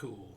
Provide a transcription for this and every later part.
cool.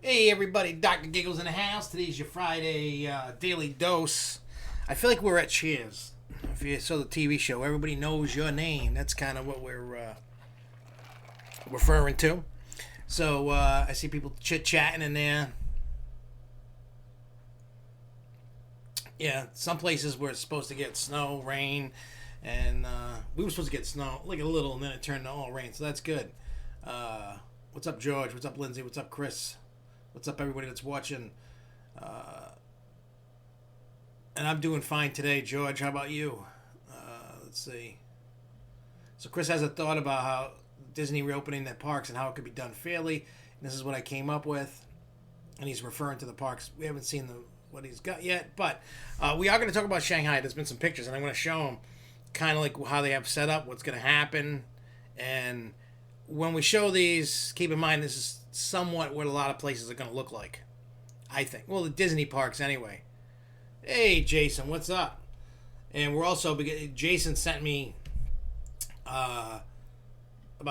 Hey everybody, Dr. Giggles in the house. Today's your Friday daily dose. I feel like we're at Cheers. If you saw the TV show, everybody knows your name. That's kind of what we're referring to. So I see people chit-chatting in there. Yeah, some places were supposed to get snow, rain, and we were supposed to get snow, like a little, and then it turned to all rain. So that's good. What's up, George? What's up, Lindsay? What's up, Chris? What's up, everybody that's watching? And I'm doing fine today, George. How about you? Let's see. So Chris has a thought about how Disney reopening their parks and how it could be done fairly. And this is what I came up with. And he's referring to the parks. We haven't seen what he's got yet. But we are going to talk about Shanghai. There's been some pictures, and I'm going to show them kind of like how they have set up, what's going to happen. And when we show these, keep in mind this is somewhat what a lot of places are going to look like, I think. Well, the Disney parks anyway. Hey, Jason, what's up? And we're also, Jason sent me about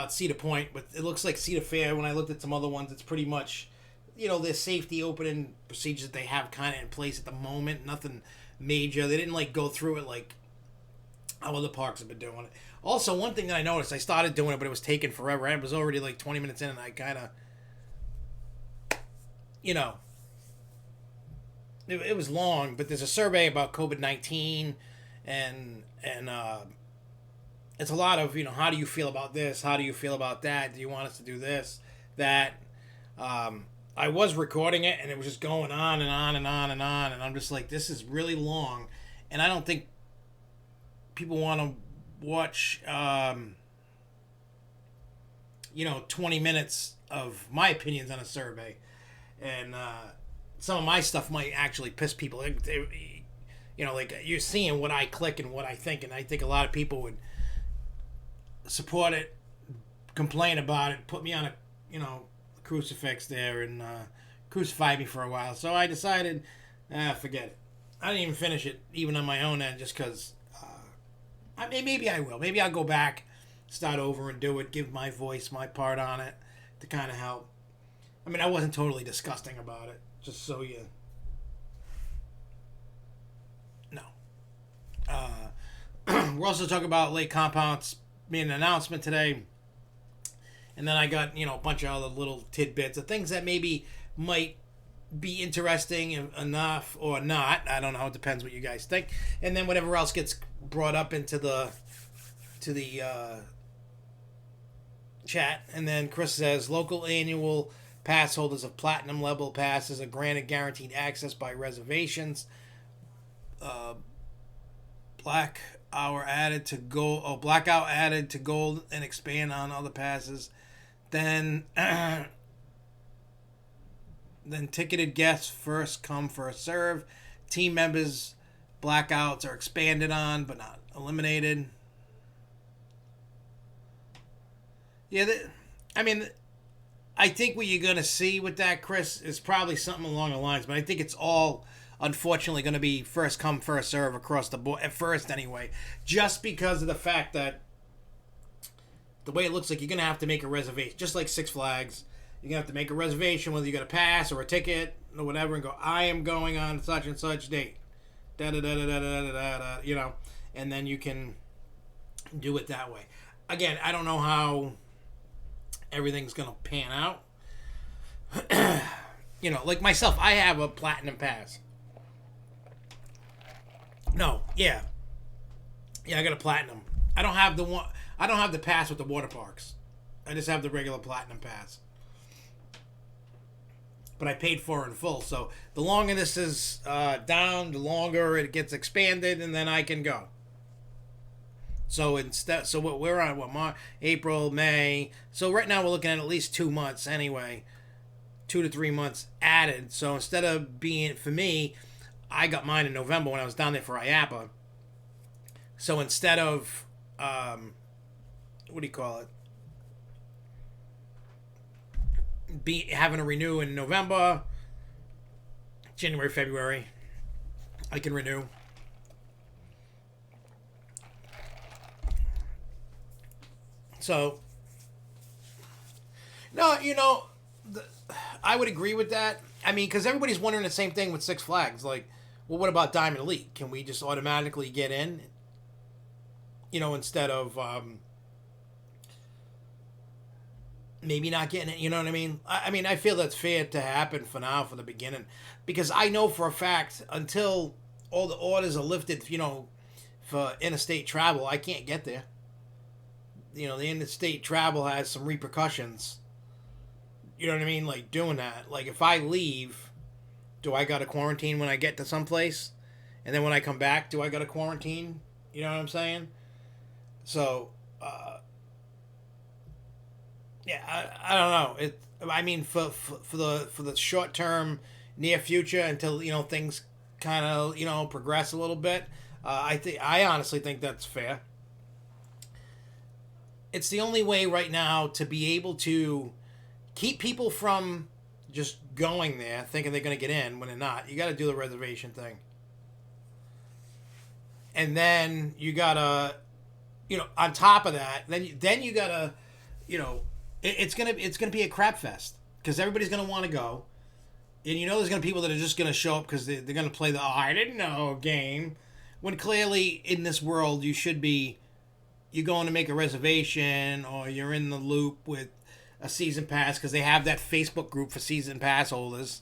Cedar Point, but it looks like Cedar Fair. When I looked at some other ones, it's pretty much, their safety opening procedures that they have kind of in place at the moment. Nothing major. They didn't like go through it like how other parks have been doing it. Also, one thing that I noticed, I started doing it, but it was taking forever. I was already like 20 minutes in, and I kind of, it was long, but there's a survey about COVID-19 and it's a lot of, how do you feel about this? How do you feel about that? Do you want us to do this, that? I was recording it, and it was just going on and on and on and on, and I'm just like, this is really long, and I don't think people want to watch, 20 minutes of my opinions on a survey, and some of my stuff might actually piss people. Like you're seeing what I click and what I think, and I think a lot of people would support it, complain about it, put me on a crucifix there, and crucify me for a while. So I decided, forget it. I didn't even finish it, even on my own end, just because. Maybe I will. Maybe I'll go back, start over, and do it. Give my voice, my part on it, to kind of help. I mean, I wasn't totally disgusting about it, just so you. No. We're also talking about late Compounce being an announcement today. And then I got, a bunch of other little tidbits of things that maybe might be interesting enough or not. I don't know. It depends what you guys think. And then whatever else gets brought up into the chat. And then Chris says, local annual pass holders of platinum level passes are granted guaranteed access by reservations. Blackout added to gold and expand on other passes. Then ticketed guests first come first serve. Team members blackouts are expanded on but not eliminated. Yeah, I think what you're gonna see with that, Chris, is probably something along the lines. But I think it's all, unfortunately, going to be first come first serve across the board at first anyway, just because of the fact that the way it looks like you're going to have to make a reservation, just like Six Flags. You're going to have to make a reservation, whether you got a pass or a ticket or whatever, and go, I am going on such and such date. And then you can do it that way. Again, I don't know how everything's going to pan out. Like myself, I have a platinum pass. No, yeah. Yeah, I got a platinum. I don't have the pass with the water parks. I just have the regular platinum pass. But I paid for it in full. So the longer this is down, the longer it gets expanded, and then I can go. So what we're on, March, April, May. So right now we're looking at least 2 months anyway. 2 to 3 months added. So instead of being, for me, I got mine in November when I was down there for IAPA. So instead of, what do you call it? Having to renew in November, January, February, I can renew. So, no, I would agree with that. I mean, because everybody's wondering the same thing with Six Flags. Like, well, what about Diamond Elite? Can we just automatically get in? Instead of maybe not getting it. You know what I mean? I mean, I feel that's fair to happen for now, for the beginning. Because I know for a fact, until all the orders are lifted, for interstate travel, I can't get there. The interstate travel has some repercussions. You know what I mean? Like, doing that. Like, if I leave, do I got to quarantine when I get to someplace? And then when I come back, do I got to quarantine? You know what I'm saying? So, yeah, I don't know. I mean, for the short term, near future, until things kind of progress a little bit, I honestly think that's fair. It's the only way right now to be able to keep people from just going there thinking they're going to get in when they're not. You got to do the reservation thing. And then you got to, on top of that, then you got to, it's going to be a crap fest because everybody's going to want to go. And there's going to be people that are just going to show up because they're going to play the, I didn't know game. When clearly in this world you're going to make a reservation or you're in the loop with a season pass because they have that Facebook group for season pass holders.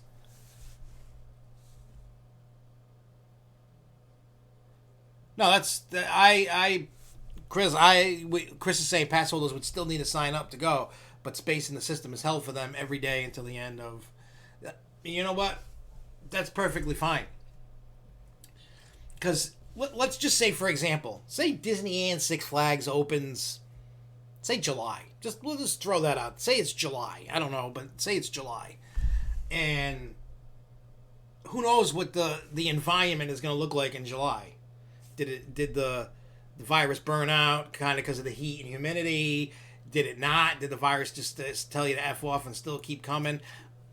No, I Chris is saying pass holders would still need to sign up to go, but space in the system is held for them every day until the end of. You know what? That's perfectly fine. Because let's just say, for example, say Disney and Six Flags opens, say July. We'll just throw that out. Say it's July. I don't know, but say it's July, and who knows what the environment is going to look like in July? Did the virus burn out kind of because of the heat and humidity? Did it not? Did the virus just tell you to F off and still keep coming?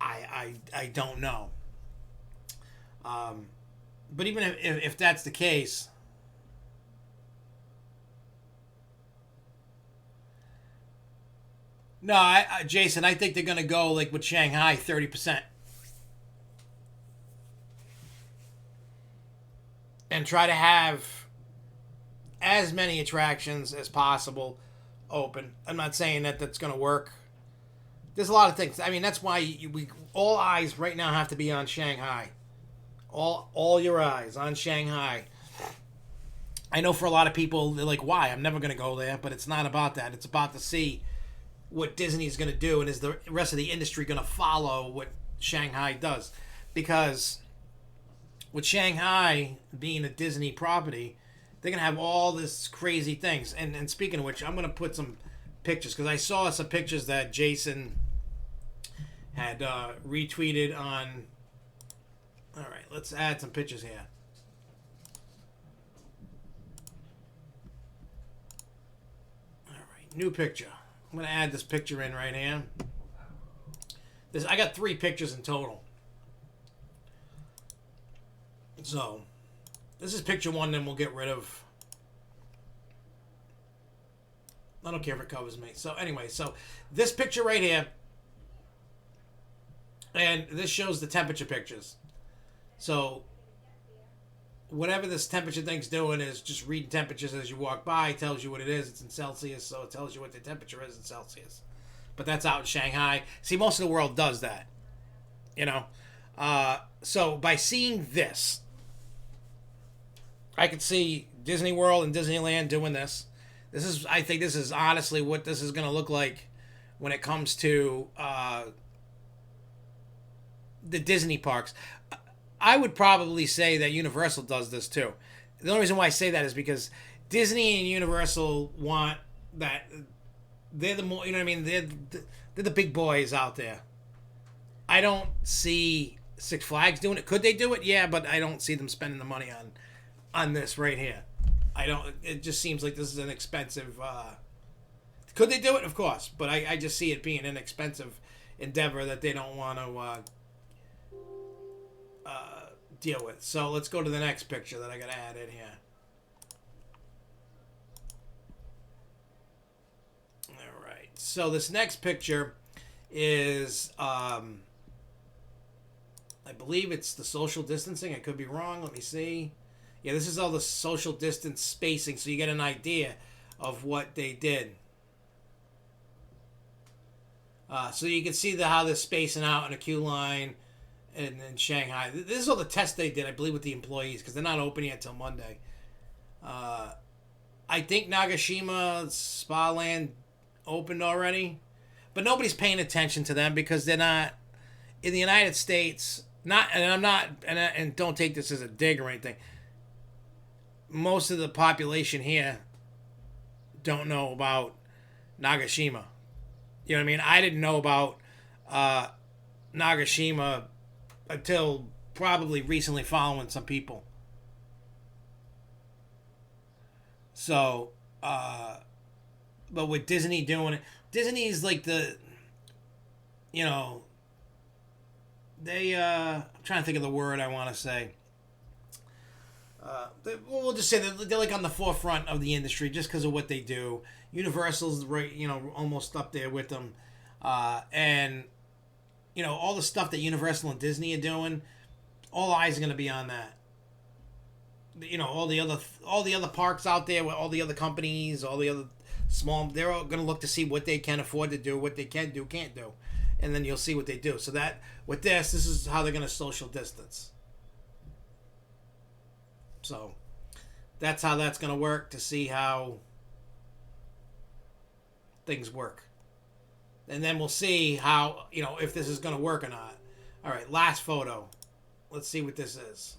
I don't know. But even if that's the case, no, Jason, I think they're going to go like with Shanghai, 30%. And try to have as many attractions as possible open. I'm not saying that that's going to work. There's a lot of things. I mean, that's why we all eyes right now have to be on Shanghai. All your eyes on Shanghai. I know for a lot of people, they're like, why? I'm never going to go there. But it's not about that. It's about to see what Disney's going to do, and is the rest of the industry going to follow what Shanghai does? Because with Shanghai being a Disney property, they're going to have all this crazy things. And speaking of which, I'm going to put some pictures, because I saw some pictures that Jason had retweeted on. All right, let's add some pictures here. All right, new picture. I'm going to add this picture in right here. I got 3 pictures in total. So, this is picture 1, then we'll get rid of. I don't care if it covers me. So, anyway, this picture right here, and this shows the temperature pictures. So, whatever this temperature thing's doing is just reading temperatures as you walk by. It tells you what it is. It's in Celsius, so it tells you what the temperature is in Celsius. But that's out in Shanghai. See, most of the world does that. You know? So, by seeing this, I could see Disney World and Disneyland doing this. I think this is honestly what this is going to look like when it comes to the Disney parks. I would probably say that Universal does this too. The only reason why I say that is because Disney and Universal want that. They're the more, you know what I mean? They're the big boys out there. I don't see Six Flags doing it. Could they do it? Yeah, but I don't see them spending the money on this right here. I don't. It just seems like this is an expensive. Could they do it? Of course, but I just see it being an expensive endeavor that they don't want to deal with. So let's go to the next picture that I got to add in here. All right. So this next picture is, I believe it's the social distancing. I could be wrong. Let me see. Yeah, this is all the social distance spacing, so you get an idea of what they did. So you can see how they're spacing out in a queue line in Shanghai. This is all the tests they did, I believe, with the employees, because they're not opening until Monday. I think Nagashima Spa Land opened already, but nobody's paying attention to them because they're not in the United States. And don't take this as a dig or anything. Most of the population here don't know about Nagashima. You know what I mean? I didn't know about Nagashima until probably recently, following some people. So, but with Disney doing it, Disney is like the, you know, I'm trying to think of the word I want to say. We'll just say that they're like on the forefront of the industry just because of what they do. Universal's right, you know, almost up there with them, and you know all the stuff that Universal and Disney are doing. All eyes are going to be on that. You know, all the other parks out there with all the other companies, all the other small, they're all going to look to see what they can afford to do, what they can do, can't do, and then you'll see what they do. So that with this is how they're going to social distance. So that's how that's going to work, to see how things work. And then we'll see how, if this is going to work or not. All right, last photo. Let's see what this is.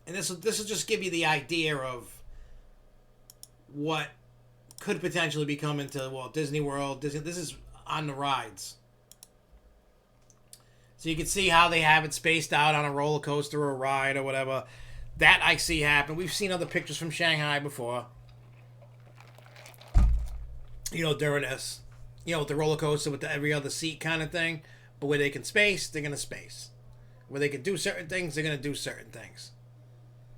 And this will just give you the idea of what could potentially be coming to Walt Disney World. This is on the rides. So you can see how they have it spaced out on a roller coaster or a ride or whatever. That I see happen. We've seen other pictures from Shanghai before. During this. With the roller coaster with the every other seat kind of thing. But where they can space, they're going to space. Where they can do certain things, they're going to do certain things.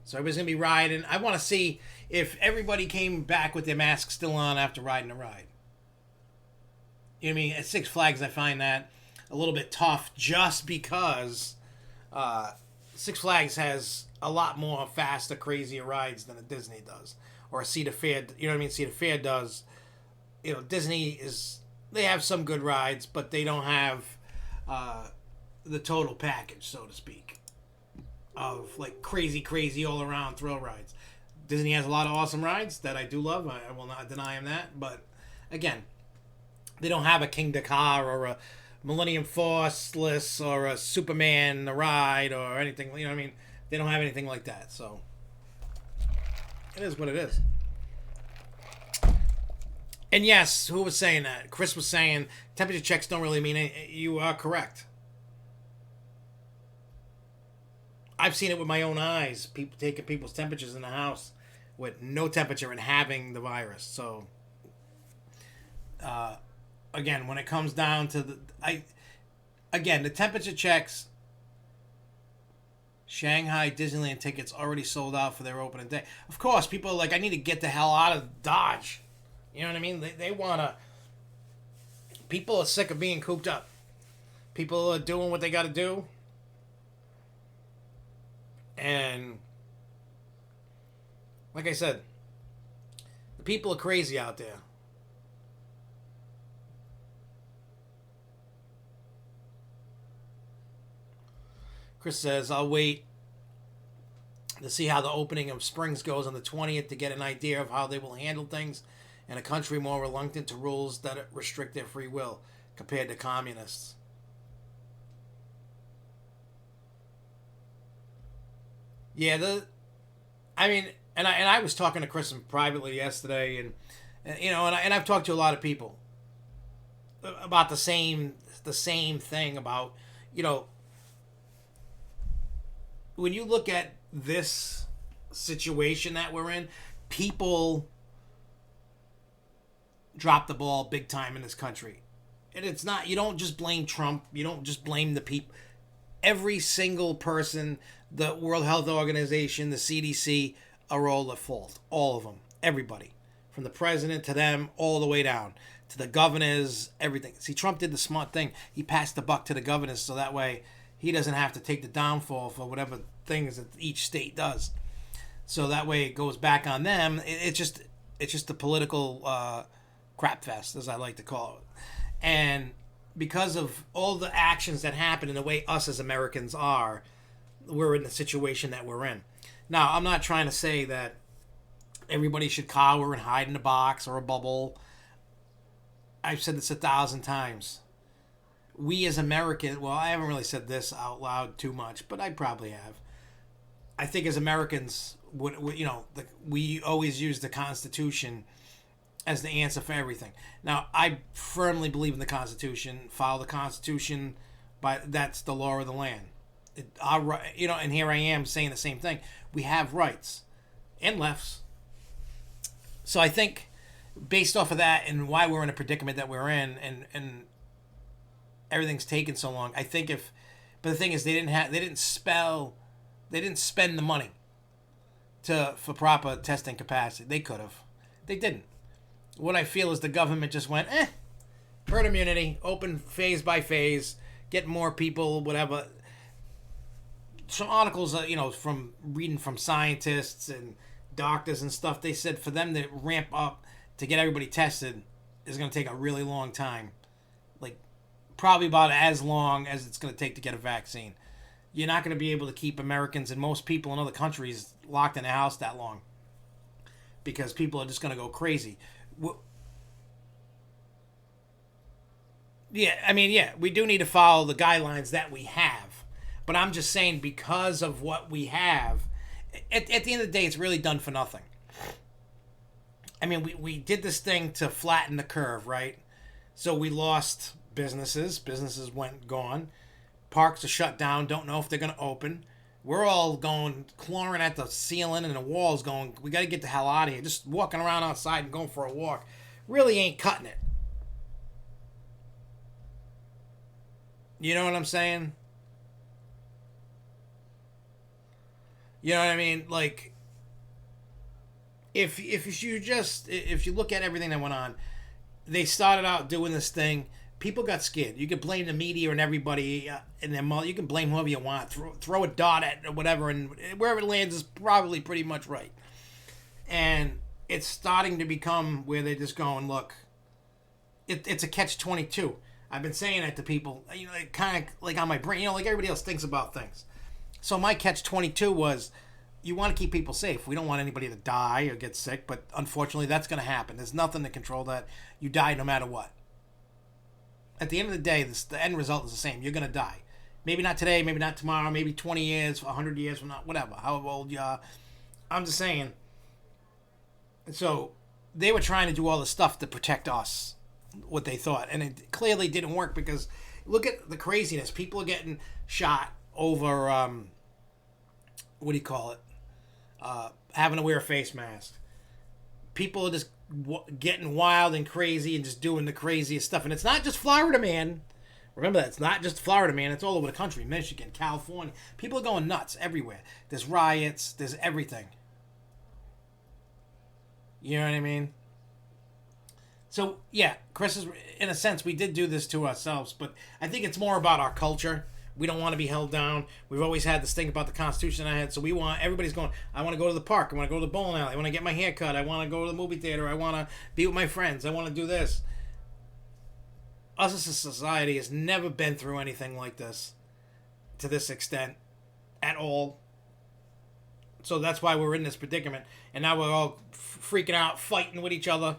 So everybody's going to be riding. I want to see if everybody came back with their masks still on after riding the ride. You know what I mean? At Six Flags, I find that a little bit tough just because Six Flags has a lot more faster, crazier rides than a Disney does. Or a Cedar Fair, you know what I mean? Cedar Fair does. Disney they have some good rides, but they don't have the total package, so to speak, of like crazy all around thrill rides. Disney has a lot of awesome rides that I do love. I will not deny them that, but again, they don't have a King Dakar or a Millennium Forceless or a Superman ride or anything. You know what I mean? They don't have anything like that, so it is what it is. And yes, who was saying that? Chris was saying temperature checks don't really mean anything. You are correct. I've seen it with my own eyes. People taking people's temperatures in the house with no temperature and having the virus. So, again, when it comes down to the temperature checks, Shanghai Disneyland tickets already sold out for their opening day. Of course, people are like, I need to get the hell out of Dodge. You know what I mean? They want to... People are sick of being cooped up. People are doing what they got to do. And... like I said, the people are crazy out there. Chris says, I'll wait to see how the opening of Springs goes on the 20th to get an idea of how they will handle things in a country more reluctant to rules that restrict their free will compared to communists. Yeah, and I was talking to Chris privately yesterday, and I've talked to a lot of people about the same thing about, when you look at this situation that we're in, people drop the ball big time in this country. And it's not, you don't just blame Trump, you don't just blame the people. Every single person, the World Health Organization, the CDC, are all at fault. All of them. Everybody. From the president to them, all the way down. To the governors, everything. See, Trump did the smart thing. He passed the buck to the governors so that way he doesn't have to take the downfall for whatever things that each state does. So that way it goes back on them. It's just the political crap fest, as I like to call it. And because of all the actions that happen and the way us as Americans are, we're in the situation that we're in. Now, I'm not trying to say that everybody should cower and hide in a box or a bubble. I've said this 1,000 times. We as Americans, well, I haven't really said this out loud too much, but I probably have. I think as Americans, we always use the Constitution as the answer for everything. Now, I firmly believe in the Constitution. Follow the Constitution, that's the law of the land. And here I am saying the same thing. We have rights and lefts. So I think, based off of that and why we're in a predicament that we're in, and everything's taken so long, I think but the thing is, they didn't spend the money for proper testing capacity. They could have. They didn't. What I feel is the government just went, herd immunity, open phase by phase, get more people, whatever. Some articles, from reading from scientists and doctors and stuff, they said for them to ramp up to get everybody tested is going to take a really long time. Like, probably about as long as it's going to take to get a vaccine. You're not going to be able to keep Americans and most people in other countries locked in a house that long. because people are just going to go crazy. Yeah, I mean, yeah, we do need to follow the guidelines that we have. But I'm just saying, because of what we have, at the end of the day, it's really done for nothing. I mean, we did this thing to flatten the curve, right? So we lost businesses went gone, parks are shut down, don't know if they're going to open. We're all going, clawing at the ceiling and the walls going, we got to get the hell out of here. Just walking around outside and going for a walk really ain't cutting it. You know what I'm saying? You know what I mean? Like, if you look at everything that went on, they started out doing this thing. People got scared. You can blame the media and everybody, and then you can blame whoever you want. Throw a dot at or whatever, and wherever it lands is probably pretty much right. And it's starting to become where they're just going, look, it's a catch-22. I've been saying that to people, you know, kind of like on my brain, you know, like everybody else thinks about things. So my catch-22 was, you want to keep people safe. We don't want anybody to die or get sick, but unfortunately that's going to happen. There's nothing to control that. You die no matter what. At the end of the day, the end result is the same. You're going to die. Maybe not today, maybe not tomorrow, maybe 20 years, 100 years from now, whatever, however old you are. I'm just saying. So they were trying to do all the stuff to protect us, what they thought. And it clearly didn't work, because look at the craziness. People are getting shot over, what do you call it? Having to wear a face mask. People are just getting wild and crazy and just doing the craziest stuff. And it's not just Florida, man. Remember that. It's not just Florida, man. It's all over the country. Michigan, California. People are going nuts everywhere. There's riots. There's everything. You know what I mean? So, yeah, Chris, is, in a sense, we did do this to ourselves. But I think it's more about our culture. We don't want to be held down. We've always had this thing about the Constitution I had. So everybody's going, I want to go to the park. I want to go to the bowling alley. I want to get my hair cut. I want to go to the movie theater. I want to be with my friends. I want to do this. Us as a society has never been through anything like this to this extent at all. So that's why we're in this predicament. And now we're all freaking out, fighting with each other.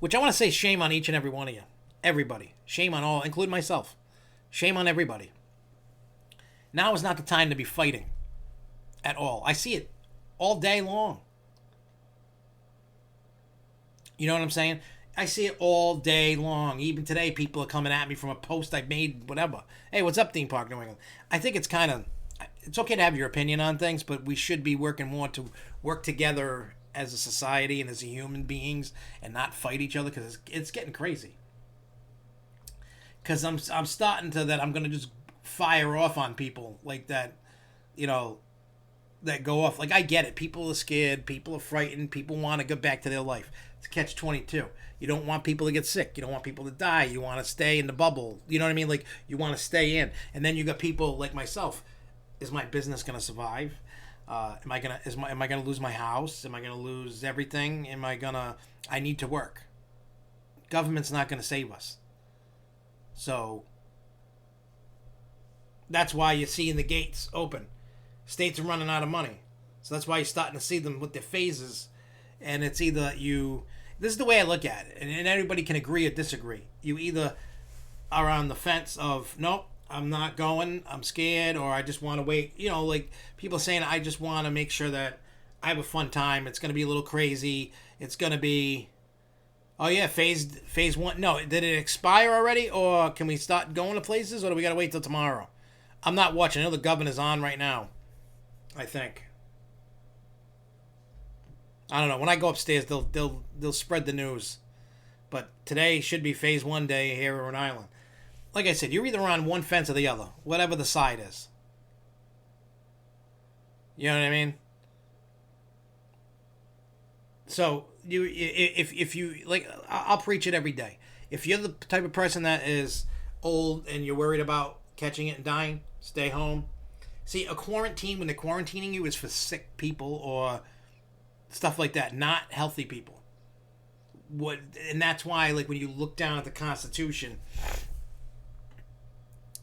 Which I want to say, shame on each and every one of you. Everybody. Shame on all, including myself. Shame on everybody. Now is not the time to be fighting at all. I see it all day long. You know what I'm saying? I see it all day long. Even today, people are coming at me from a post I made, whatever. Hey, what's up, Theme Park New England? I think it's okay to have your opinion on things, but we should be working more to work together as a society and as human beings and not fight each other, because it's getting crazy. Because I'm starting to that I'm going to just fire off on people like that, you know, that go off. Like, I get it. People are scared. People are frightened. People want to get back to their life. It's catch-22. You don't want people to get sick. You don't want people to die. You want to stay in the bubble. You know what I mean? Like, you want to stay in. And then you got people like myself. Is my business going to survive? Am I gonna lose my house? Am I gonna lose everything? I need to work. Government's not gonna save us. So that's why you're seeing the gates open. States are running out of money. So that's why you're starting to see them with their phases. And it's either this is the way I look at it, and everybody can agree or disagree. You either are on the fence of, nope, I'm not going, I'm scared, or I just want to wait. You know, like people saying, I just want to make sure that I have a fun time. It's going to be a little crazy. It's going to be, oh yeah, phase one. No, did it expire already, or can we start going to places, or do we got to wait till tomorrow? I'm not watching. I know the governor's on right now, I think. I don't know. When I go upstairs, they'll spread the news. But today should be phase one day here in Rhode Island. Like I said, you're either on one fence or the other, whatever the side is. You know what I mean? So if you like, I'll preach it every day. If you're the type of person that is old and you're worried about catching it and dying, stay home. See, a quarantine, when they're quarantining you, is for sick people or stuff like that, not healthy people. And that's why, like, when you look down at the Constitution,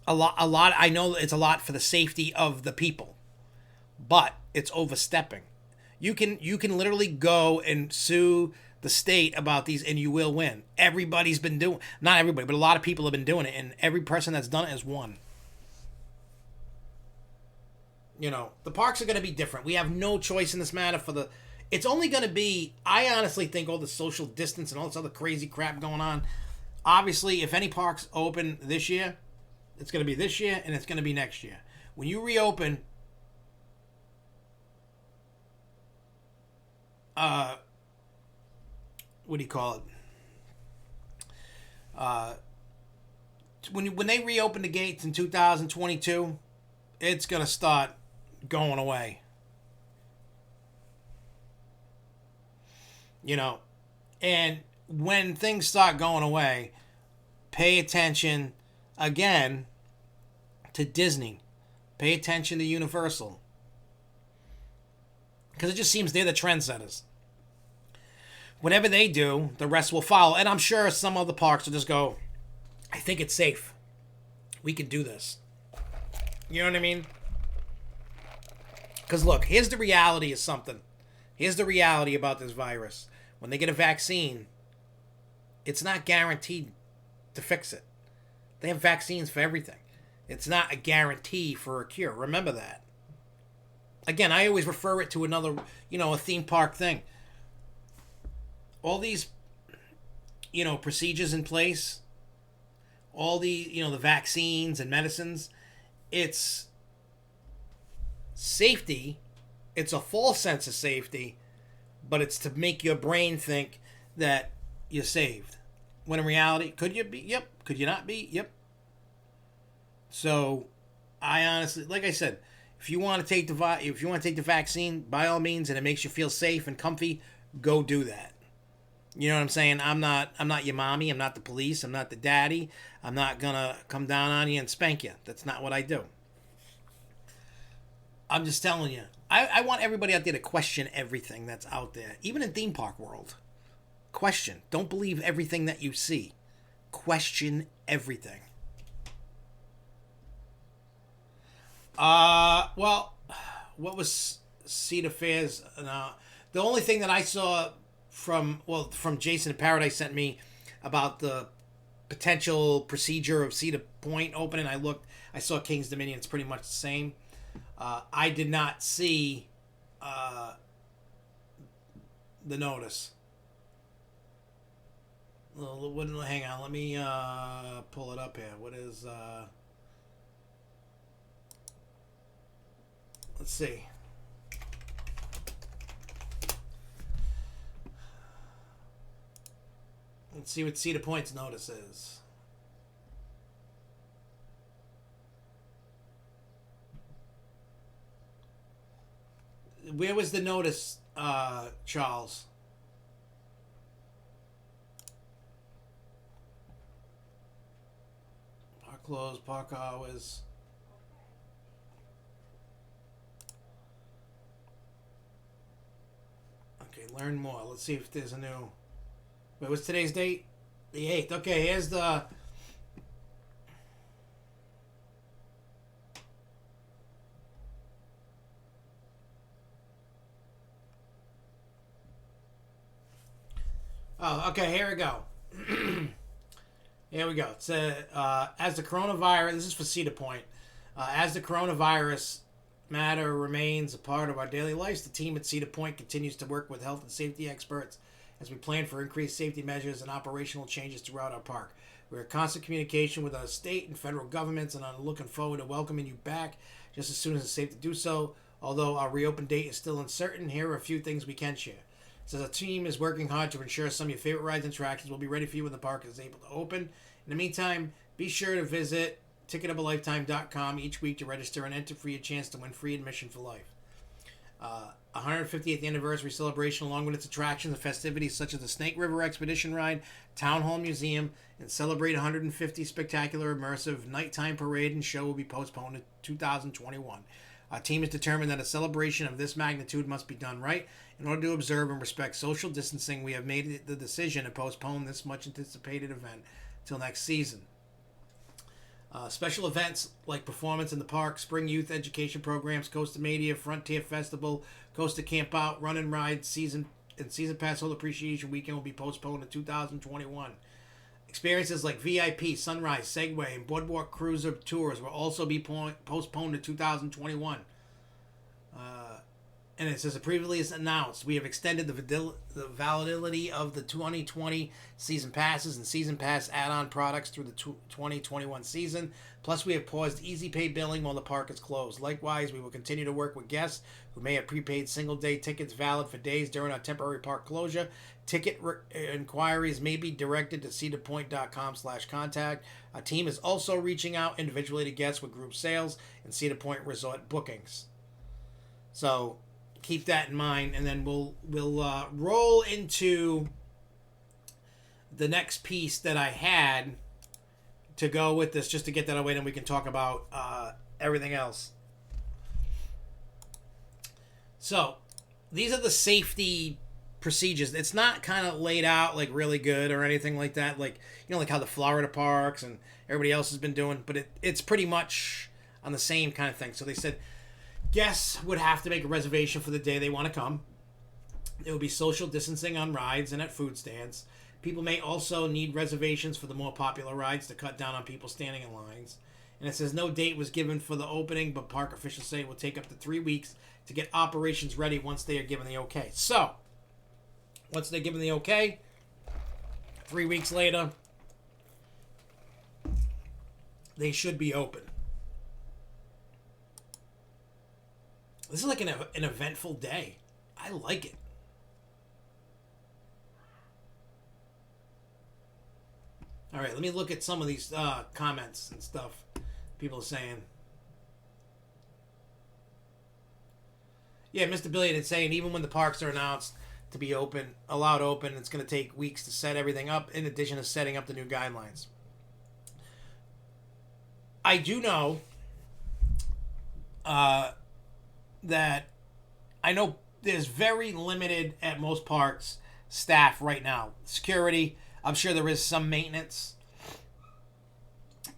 a lot. I know it's a lot for the safety of the people, but it's overstepping. You can literally go and sue the state about these, and you will win. Everybody's been doing, not everybody, but a lot of people have been doing it, and every person that's done it has won. The parks are going to be different. We have no choice in this matter for the. It's only going to be. I honestly think all the social distance and all this other crazy crap going on. Obviously, if any parks open this year, it's going to be this year and it's going to be next year. When you reopen, what do you call it? When they reopen the gates in 2022, it's going to start going away. And when things start going away, pay attention again to Disney. Pay attention to Universal. Because it just seems they're the trendsetters. Whatever they do, the rest will follow. And I'm sure some other parks will just go, I think it's safe. We can do this. You know what I mean? Because look, here's the reality of something. Here's the reality about this virus. When they get a vaccine, it's not guaranteed to fix it. They have vaccines for everything. It's not a guarantee for a cure. Remember that. Again, I always refer it to another, a theme park thing. All these, procedures in place, all the, the vaccines and medicines, it's safety. It's a false sense of safety, but it's to make your brain think that you're saved. When in reality, could you be? Yep. Could you not be? Yep. So, I honestly, like I said, if you want to take the vaccine, by all means, and it makes you feel safe and comfy, go do that. You know what I'm saying? I'm not your mommy. I'm not the police. I'm not the daddy. I'm not gonna come down on you and spank you. That's not what I do. I'm just telling you. I want everybody out there to question everything that's out there, even in theme park world. Question. Don't believe everything that you see. Question everything. Well, what was Cedar Fair's? The only thing that I saw from Jason at Paradise sent me about the potential procedure of Cedar Point opening. I saw King's Dominion. It's pretty much the same. I did not see the notice. Hang on, let me pull it up here. What is? Let's see. Let's see what Cedar Point's notice is. Where was the notice, Charles? Park closed, park hours. Okay, learn more. Let's see if there's a new... Wait, what's today's date? The 8th. Okay, here's the... Oh, okay, here we go. Here we go. It's as the coronavirus... This is for Cedar Point. As the coronavirus matter remains a part of our daily lives, the team at Cedar Point continues to work with health and safety experts as we plan for increased safety measures and operational changes throughout our park. We're in constant communication with our state and federal governments, and I'm looking forward to welcoming you back just as soon as it's safe to do so. Although our reopen date is still uncertain, here are a few things we can share. So the team is working hard to ensure some of your favorite rides and attractions will be ready for you when the park is able to open. In the meantime, be sure to visit ticketabelifetime.com each week to register and enter for your chance to win free admission for life. 150th anniversary celebration, along with its attractions and festivities such as the Snake River Expedition Ride, Town Hall Museum, and Celebrate 150 spectacular immersive nighttime parade and show will be postponed to 2021. Our team has determined that a celebration of this magnitude must be done right. In order to observe and respect social distancing, we have made the decision to postpone this much anticipated event till next season. Special events like performance in the park, spring youth education programs, Costa Mania, Frontier Festival, Costa Camp Out, Run and Ride season pass holder appreciation weekend will be postponed to 2021. Experiences like VIP, Sunrise, Segway, and Boardwalk Cruiser tours will also be postponed to 2021. And it says, previously as announced, we have extended the validity of the 2020 season passes and season pass add-on products through the 2021 season. Plus, we have paused easy pay billing while the park is closed. Likewise, we will continue to work with guests who may have prepaid single-day tickets valid for days during our temporary park closure. Ticket inquiries may be directed to cedarpoint.com/contact. Our team is also reaching out individually to guests with group sales and Cedar Point Resort bookings. So keep that in mind, and then we'll roll into the next piece that I had to go with this, just to get that away, then we can talk about everything else. So these are the safety procedures. It's not kind of laid out like really good or anything like that, like, you know, like how the Florida parks and everybody else has been doing, but it's pretty much on the same kind of thing. So they said guests would have to make a reservation for the day they want to come. There will be social distancing on rides and at food stands. People may also need reservations for the more popular rides to cut down on people standing in lines. And it says no date was given for the opening, but park officials say it will take up to 3 weeks to get operations ready once they are given the okay. So, once they're given the okay, 3 weeks later, they should be open. This is like an eventful day. I like it. All right, let me look at some of these comments and stuff people are saying. Yeah, Mr. Billion is saying even when the parks are announced to be allowed open, it's going to take weeks to set everything up, in addition to setting up the new guidelines. I do know that I know there's very limited at most parks staff right now. Security, I'm sure there is some maintenance,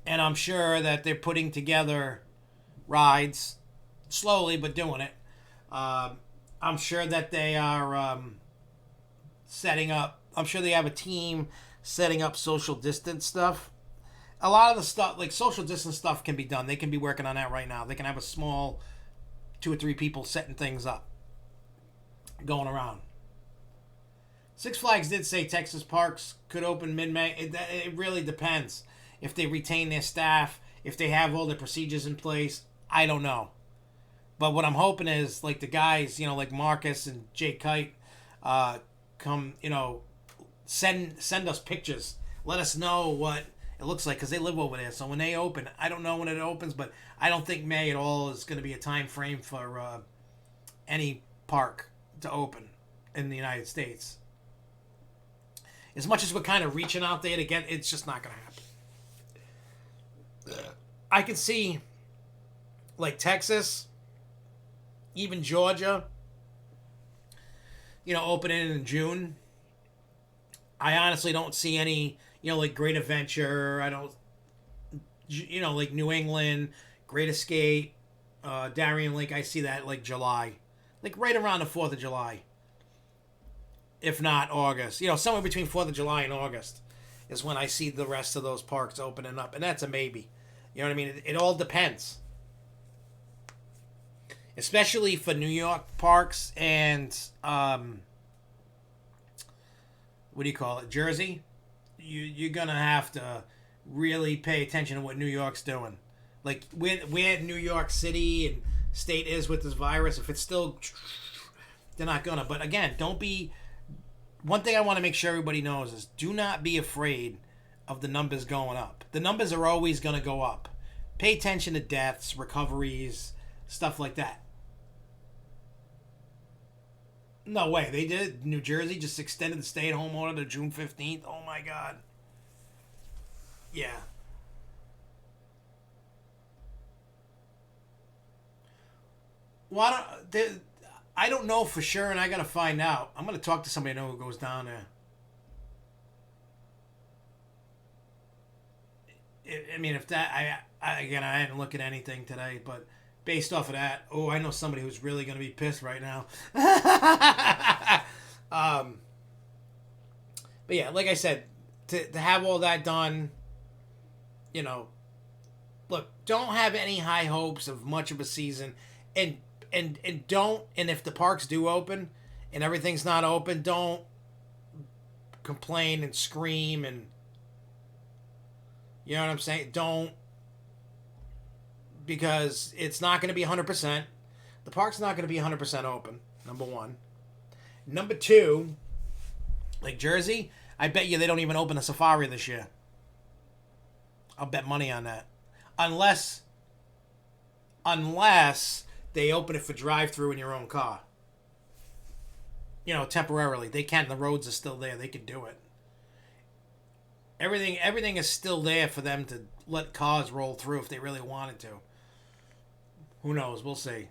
and I'm sure that they're putting together rides slowly but doing it. I'm sure that they are setting up, I'm sure they have a team setting up social distance stuff. A lot of the stuff, like social distance stuff, can be done. They can be working on that right now. They can have a small 2 or 3 people setting things up, going around. Six Flags did say Texas parks could open mid-May. It really depends. If they retain their staff, if they have all the procedures in place, I don't know. But what I'm hoping is, like the guys, you know, like Marcus and Jay Kite, come, you know, send us pictures. Let us know what it looks like, because they live over there. So when they open, I don't know when it opens, but I don't think May at all is going to be a time frame for any park to open in the United States. As much as we're kind of reaching out there to get, it's just not going to happen. I can see, like Texas, even Georgia, you know, opening in June. I honestly don't see any, you know, like Great Adventure. I don't, you know, like New England, Great Escape, Darien Lake. I see that like July, like right around the 4th of July. If not August, you know, somewhere between 4th of July and August is when I see the rest of those parks opening up. And that's a maybe. You know what I mean? It all depends. Especially for New York parks and, what do you call it, Jersey? You're going to have to really pay attention to what New York's doing. Like, where New York City and state is with this virus, if it's still, they're not going to. But again, don't be... One thing I want to make sure everybody knows is do not be afraid of the numbers going up. The numbers are always going to go up. Pay attention to deaths, recoveries, stuff like that. No way. They did. New Jersey just extended the stay-at-home order to June 15th. Oh, my God. Yeah. Well, I don't know for sure, and I got to find out. I'm going to talk to somebody I know who goes down there. I mean, if that... Again, I didn't look at anything today, but based off of that, I know somebody who's really going to be pissed right now. But yeah, like I said, to have all that done, you know, look, don't have any high hopes of much of a season, and don't, and if the parks do open and everything's not open, don't complain and scream, and you know what I'm saying? Don't, because it's not going to be 100%. The park's not going to be 100% open, number one. Number two, like Jersey, I bet you they don't even open a safari this year. I'll bet money on that. Unless they open it for drive-through in your own car. You know, temporarily. They can. The roads are still there. They can do it. Everything is still there for them to let cars roll through if they really wanted to. Who knows? We'll see.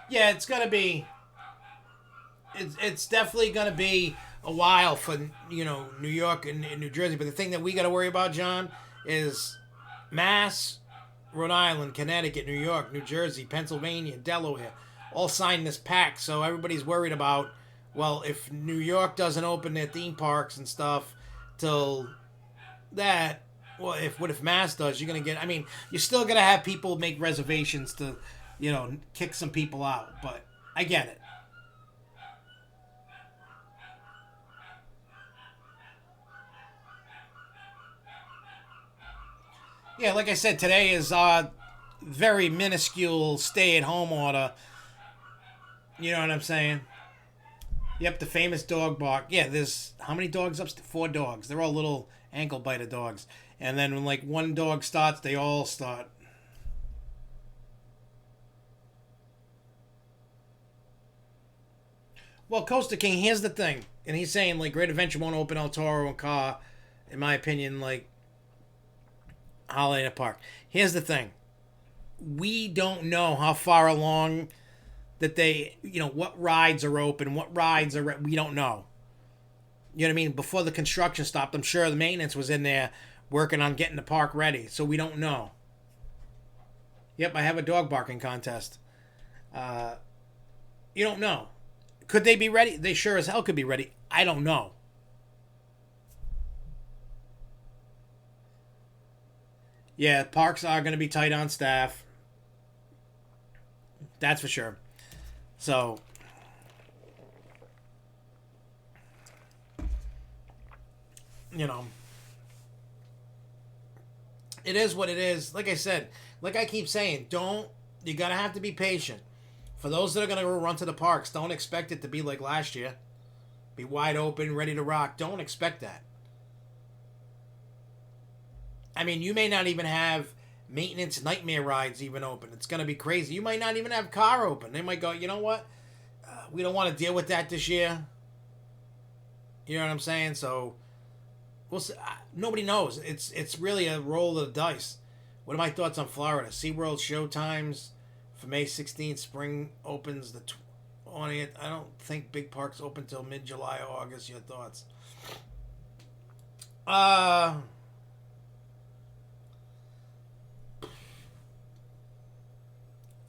Yeah, it's gonna be. It's definitely gonna be a while for New York and New Jersey. But the thing that we got to worry about, John, is Mass, Rhode Island, Connecticut, New York, New Jersey, Pennsylvania, Delaware, all signed this pact. So everybody's worried about, well, if New York doesn't open their theme parks and stuff till that, well, what if Mass does? You're gonna get. I mean, you're still gonna have people make reservations to, kick some people out. But I get it. Yeah, like I said, today is very minuscule stay-at-home order. You know what I'm saying? Yep, the famous dog bark. Yeah, there's how many dogs up? 4 dogs. They're all little ankle biter dogs. And then when like one dog starts, they all start. Well, Costa King, here's the thing, and he's saying like Great Adventure won't open El Toro and Car, in my opinion, like Holiday in the Park. Here's the thing, we don't know how far along that they, what rides are open, we don't know. You know what I mean? Before the construction stopped, I'm sure the maintenance was in there working on getting the park ready, so we don't know. Yep, I have a dog barking contest. You don't know. Could they be ready? They sure as hell could be ready. I don't know. Yeah, parks are going to be tight on staff. That's for sure. So, it is what it is. Like I said, like I keep saying, you got to have to be patient. For those that are going to go run to the parks, don't expect it to be like last year. Be wide open, ready to rock. Don't expect that. I mean, you may not even have maintenance nightmare rides even open. It's going to be crazy. You might not even have car open. They might go, you know what? We don't want to deal with that this year. You know what I'm saying? So, we'll see. Nobody knows. It's really a roll of the dice. What are my thoughts on Florida? SeaWorld show times for May 16th. Spring opens the 20th. I don't think big parks open till mid-July or August. Your thoughts?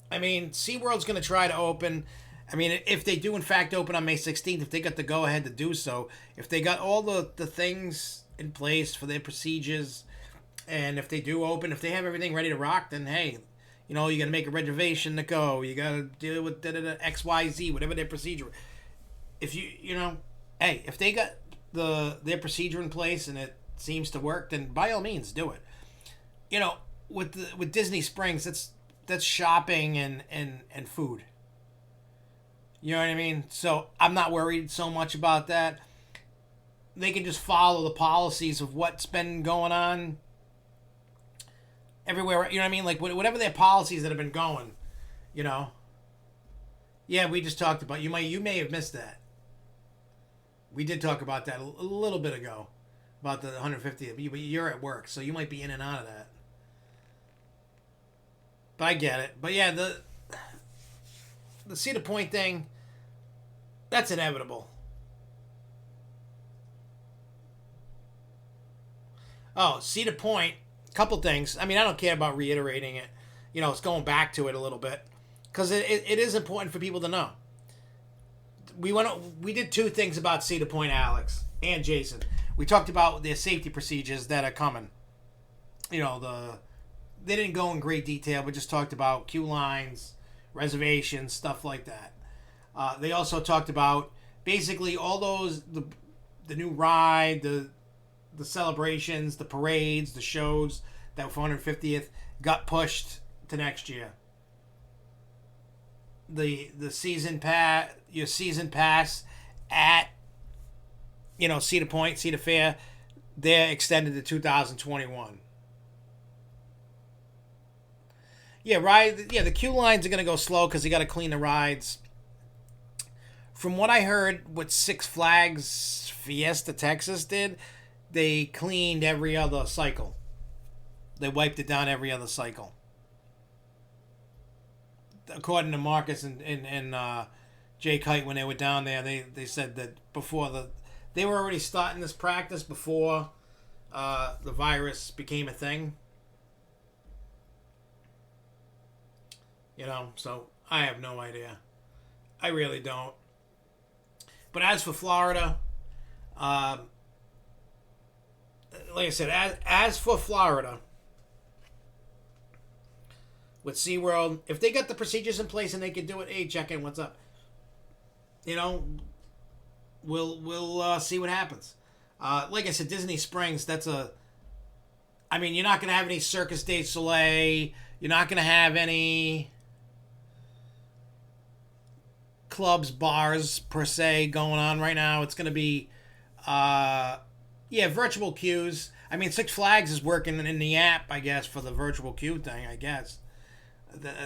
I mean, SeaWorld's going to try to open. I mean, if they do in fact open on May 16th, if they got the go-ahead to do so, if they got all the things in place for their procedures, and if they do open, if they have everything ready to rock, then hey, you got to make a reservation to go. You got to deal with XYZ, whatever their procedure. If hey, if they got their procedure in place and it seems to work, then by all means do it. With Disney Springs, that's shopping and food. You know what I mean? So I'm not worried so much about that. They can just follow the policies of what's been going on everywhere. You know what I mean? Like whatever their policies that have been going. Yeah, we just talked about. You may have missed that. We did talk about that a little bit ago, about the 150th. But you're at work, so you might be in and out of that. But I get it. But yeah, the Cedar Point thing, that's inevitable. Oh, Cedar Point. Couple things. I mean, I don't care about reiterating it. It's going back to it a little bit because it is important for people to know. We did two things about Cedar Point, Alex and Jason. We talked about their safety procedures that are coming. They didn't go in great detail, but just talked about queue lines, reservations, stuff like that. They also talked about basically all those the new ride, the celebrations, the parades, the shows that for 150th got pushed to next year. The season pass, your season pass at Cedar Point, Cedar Fair, they're extended to 2021. The queue lines are gonna go slow because you got to clean the rides. From what I heard, what Six Flags Fiesta Texas did, they cleaned every other cycle. They wiped it down every other cycle. According to Marcus and Jay Kite, when they were down there, they said that they were already starting this practice before the virus became a thing. So I have no idea. I really don't. But as for Florida, like I said, as for Florida, with SeaWorld, if they got the procedures in place and they can do it, hey, check in, what's up? We'll see what happens. Like I said, Disney Springs, you're not going to have any Circus du Soleil. You're not going to have any clubs, bars, per se, going on right now. It's going to be, virtual queues. Six Flags is working in the app, I guess, for the virtual queue thing, I guess.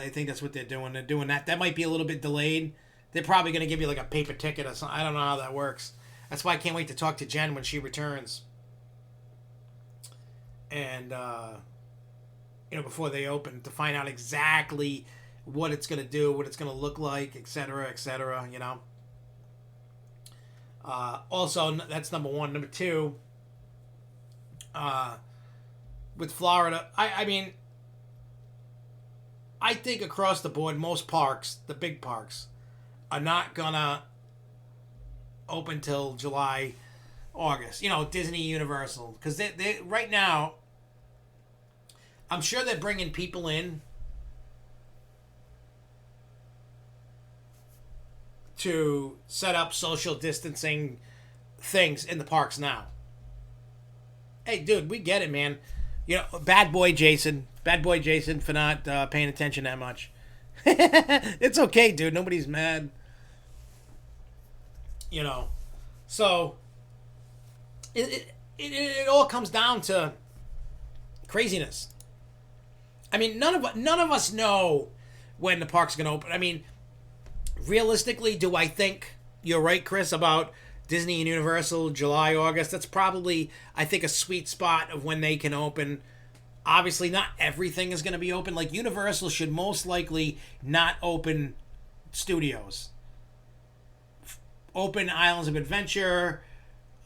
I think that's what they're doing. They're doing that. That might be a little bit delayed. They're probably going to give you like a paper ticket or something. I don't know how that works. That's why I can't wait to talk to Jen when she returns. And, before they open, to find out exactly what it's going to do, what it's going to look like, etc., etc., Also, that's number one. Number two, with Florida, I think across the board, most parks, the big parks, are not gonna open till July, August. Disney, Universal, because they right now, I'm sure they're bringing people in to set up social distancing things in the parks now. Hey, dude, we get it, man. Bad boy Jason for not paying attention that much. It's okay, dude. Nobody's mad. So it all comes down to craziness. None of us know when the park's gonna open. Realistically, do I think you're right, Chris, about Disney and Universal, July, August? That's probably, I think, a sweet spot of when they can open. Obviously, not everything is going to be open. Like, Universal should most likely not open studios. Open Islands of Adventure.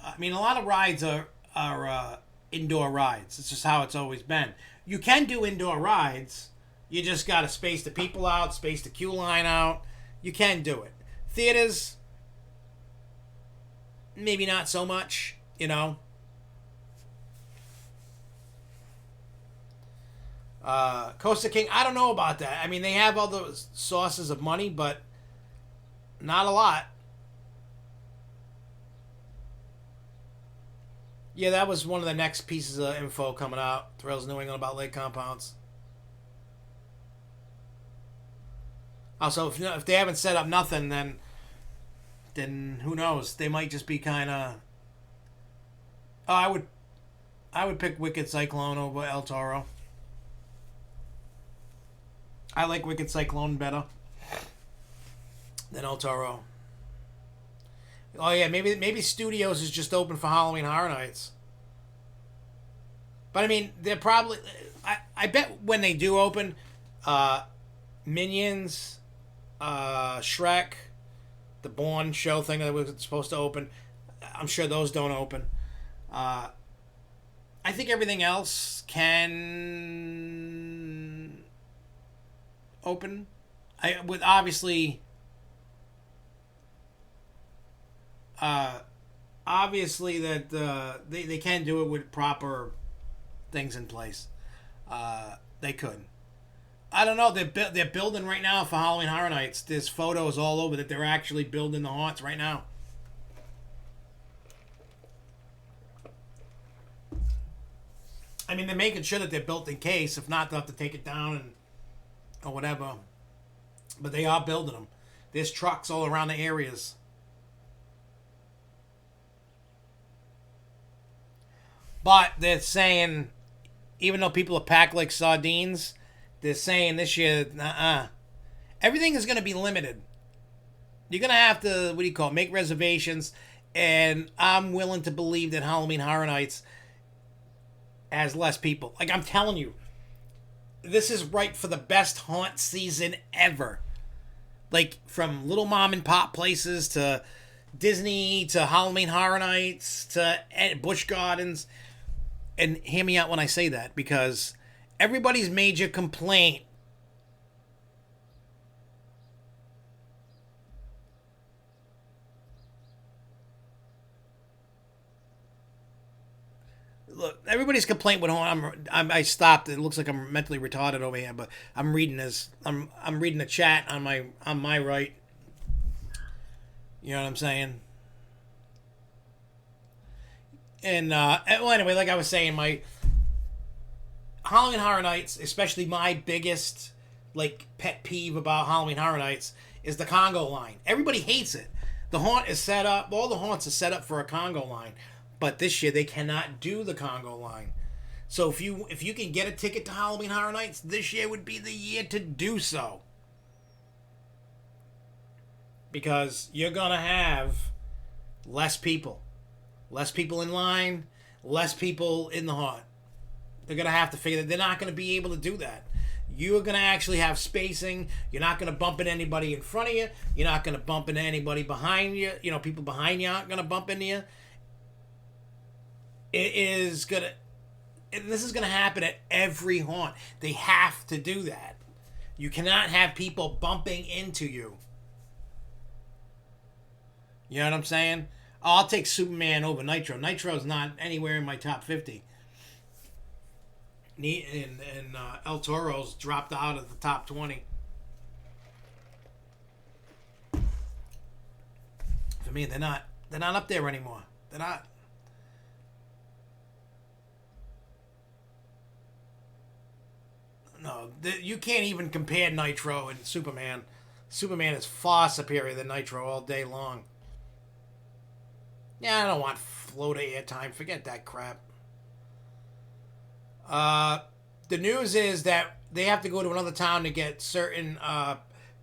A lot of rides are indoor rides. It's just how it's always been. You can do indoor rides. You just got to space the people out, space the queue line out. You can do it. Theaters, maybe not so much, Costa King, I don't know about that. They have all those sources of money, but not a lot. Yeah, that was one of the next pieces of info coming out. Thrills New England about Lake Compounce. Also, if they haven't set up nothing, then who knows? They might just be kind of. Oh, I would pick Wicked Cyclone over El Toro. I like Wicked Cyclone better than El Toro. Oh yeah, maybe Studios is just open for Halloween Horror Nights. But they're probably. I bet when they do open, Minions, Shrek, the Bourne show thing that was supposed to open, I'm sure those don't open. I think everything else can open. I with obviously, uh, obviously that they can do it with proper things in place. They could. I don't know. They're building right now for Halloween Horror Nights. There's photos all over that they're actually building the haunts right now. I mean, they're making sure that they're built in case. If not, they'll have to take it down and or whatever. But they are building them. There's trucks all around the areas. But they're saying, even though people are packed like sardines, they're saying this year, everything is going to be limited. You're going to have to, what do you call it, make reservations. And I'm willing to believe that Halloween Horror Nights has less people. Like, I'm telling you, this is right for the best haunt season ever. Like, from little mom and pop places to Disney to Halloween Horror Nights to Busch Gardens. And hear me out when I say that, because everybody's major complaint look, everybody's complaint with I stopped. It looks like I'm mentally retarded over here, but I'm reading this. I'm reading the chat on my right. You know what I'm saying? And well, anyway, like I was saying, my Halloween Horror Nights, especially my biggest like pet peeve about Halloween Horror Nights, is the Congo line. Everybody hates it. The haunt is set up. All the haunts are set up for a Congo line, but this year they cannot do the Congo line. So if you can get a ticket to Halloween Horror Nights, this year would be the year to do so, because you're gonna have less people. Less people in line, less people in the haunt. They're going to have to figure that they're not going to be able to do that. You're going to actually have spacing. You're not going to bump into anybody in front of you. You're not going to bump into anybody behind you. You know, people behind you aren't going to bump into you. This is going to happen at every haunt. They have to do that. You cannot have people bumping into you. You know what I'm saying? I'll take Superman over Nitro. Nitro's not anywhere in my top 50. And El Toro's dropped out of the top 20. For me, they're not up there anymore. They're not. No, you can't even compare Nitro and Superman. Superman is far superior than Nitro all day long. Yeah, I don't want floater airtime. Forget that crap. The news is that they have to go to another town to get certain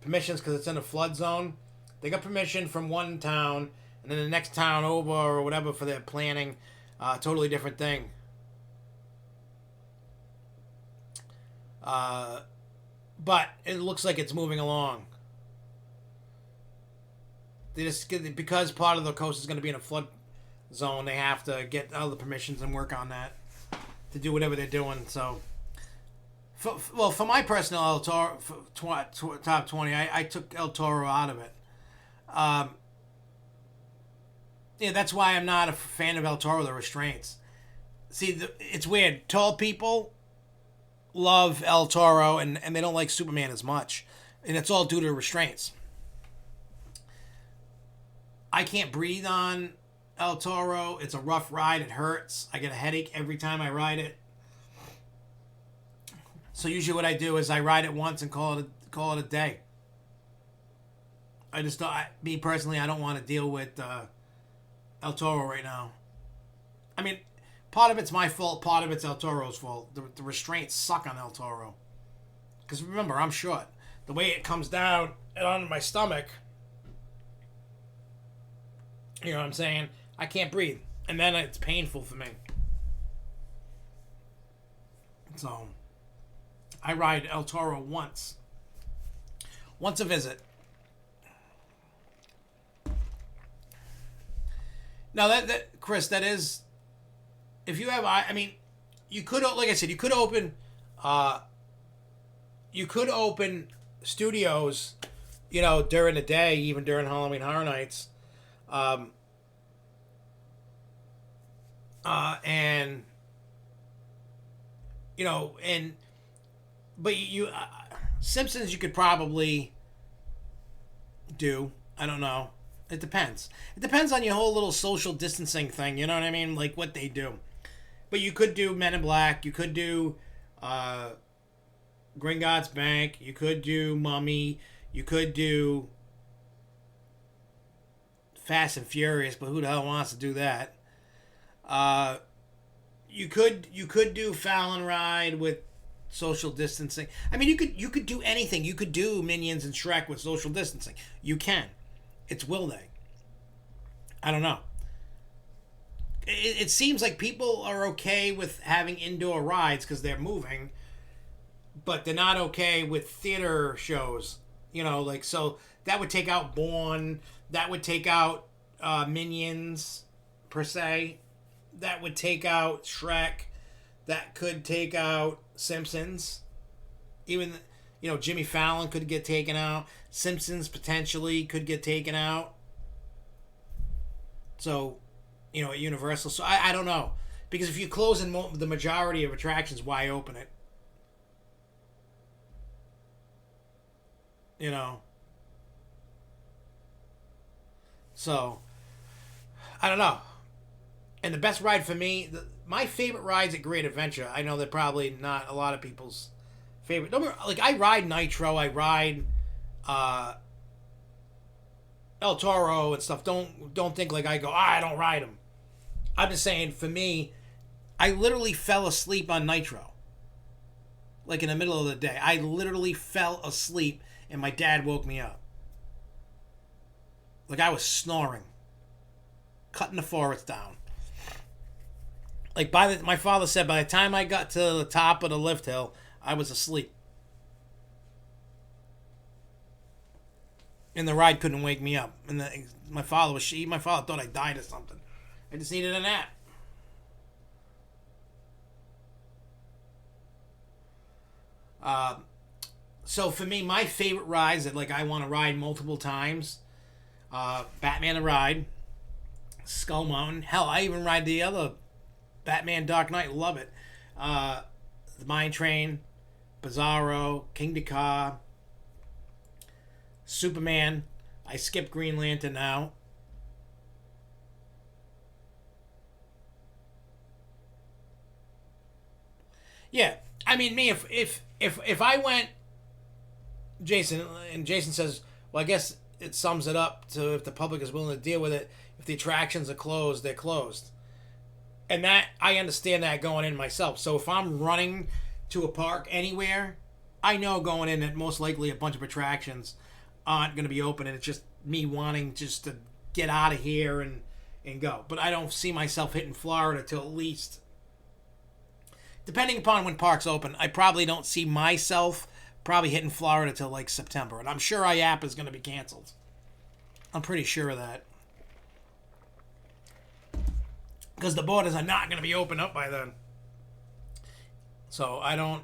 permissions because it's in a flood zone. They got permission from one town, and then the next town over or whatever for their planning, totally different thing. But it looks like it's moving along. They just, because part of the coast is going to be in a flood zone, they have to get all the permissions and work on that to do whatever they're doing. So, for my personal El Toro top 20, I took El Toro out of it. Yeah, that's why I'm not a fan of El Toro, the restraints. See, it's weird. Tall people love El Toro, and they don't like Superman as much. And it's all due to restraints. I can't breathe on El Toro. It's a rough ride. It hurts. I get a headache every time I ride it. So usually what I do is I ride it once and call it a day. I just don't, me personally, I don't want to deal with El Toro right now. I mean, part of it's my fault. Part of it's El Toro's fault. The restraints suck on El Toro. Because remember, I'm short. The way it comes down and onto my stomach, you know what I'm saying? I can't breathe. And then it's painful for me. So, I ride El Toro once. Once a visit. Now, that Chris, that is... If you have... I mean, you could, like I said, uh, you could open studios, during the day, even during Halloween Horror Nights, um, and and but Simpsons you could probably do. I don't know. It depends. It depends on your whole little social distancing thing. You know what I mean? Like what they do. But you could do Men in Black. You could do Gringotts Bank. You could do Mummy. You could do Fast and Furious. But who the hell wants to do that? You could do Fallon Ride with social distancing. I mean, you could do anything. You could do Minions and Shrek with social distancing. You can. It's will they? I don't know. It seems like people are okay with having indoor rides because they're moving, but they're not okay with theater shows. So that would take out Bourne. That would take out Minions, per se. That would take out Shrek. That could take out Simpsons. Even, Jimmy Fallon could get taken out. Simpsons potentially could get taken out. So, at Universal. So I don't know. Because if you close in the majority of attractions, why open it? So, I don't know. And the best ride for me, my favorite rides at Great Adventure, I know they're probably not a lot of people's favorite. Like, I ride Nitro, I ride El Toro and stuff. Don't think like I go, I don't ride them. I'm just saying, for me, I literally fell asleep on Nitro. Like in the middle of the day. I literally fell asleep and my dad woke me up. Like I was snoring. Cutting the forest down. Like my father said, by the time I got to the top of the lift hill, I was asleep. And the ride couldn't wake me up. And my father thought I died or something. I just needed a nap. So for me, my favorite rides that I want to ride multiple times, Batman the Ride, Skull Mountain. Hell, I even ride the other Batman Dark Knight. Love it. The Mine Train, Bizarro, King Dakar, Superman. I skipped Green Lantern now. Yeah, I mean, me if I went, Jason, and Jason says, well, I guess it sums it up to if the public is willing to deal with it. If the attractions are closed, they're closed, and that I understand that going in myself. So if I'm running to a park anywhere, I know going in that most likely a bunch of attractions aren't going to be open, and it's just me wanting just to get out of here and go. But I don't see myself hitting Florida till at least, depending upon when parks open, I probably don't see myself probably hitting Florida till September. And I'm sure IAP is going to be canceled. I'm pretty sure of that. Because the borders are not going to be opened up by then. So I don't...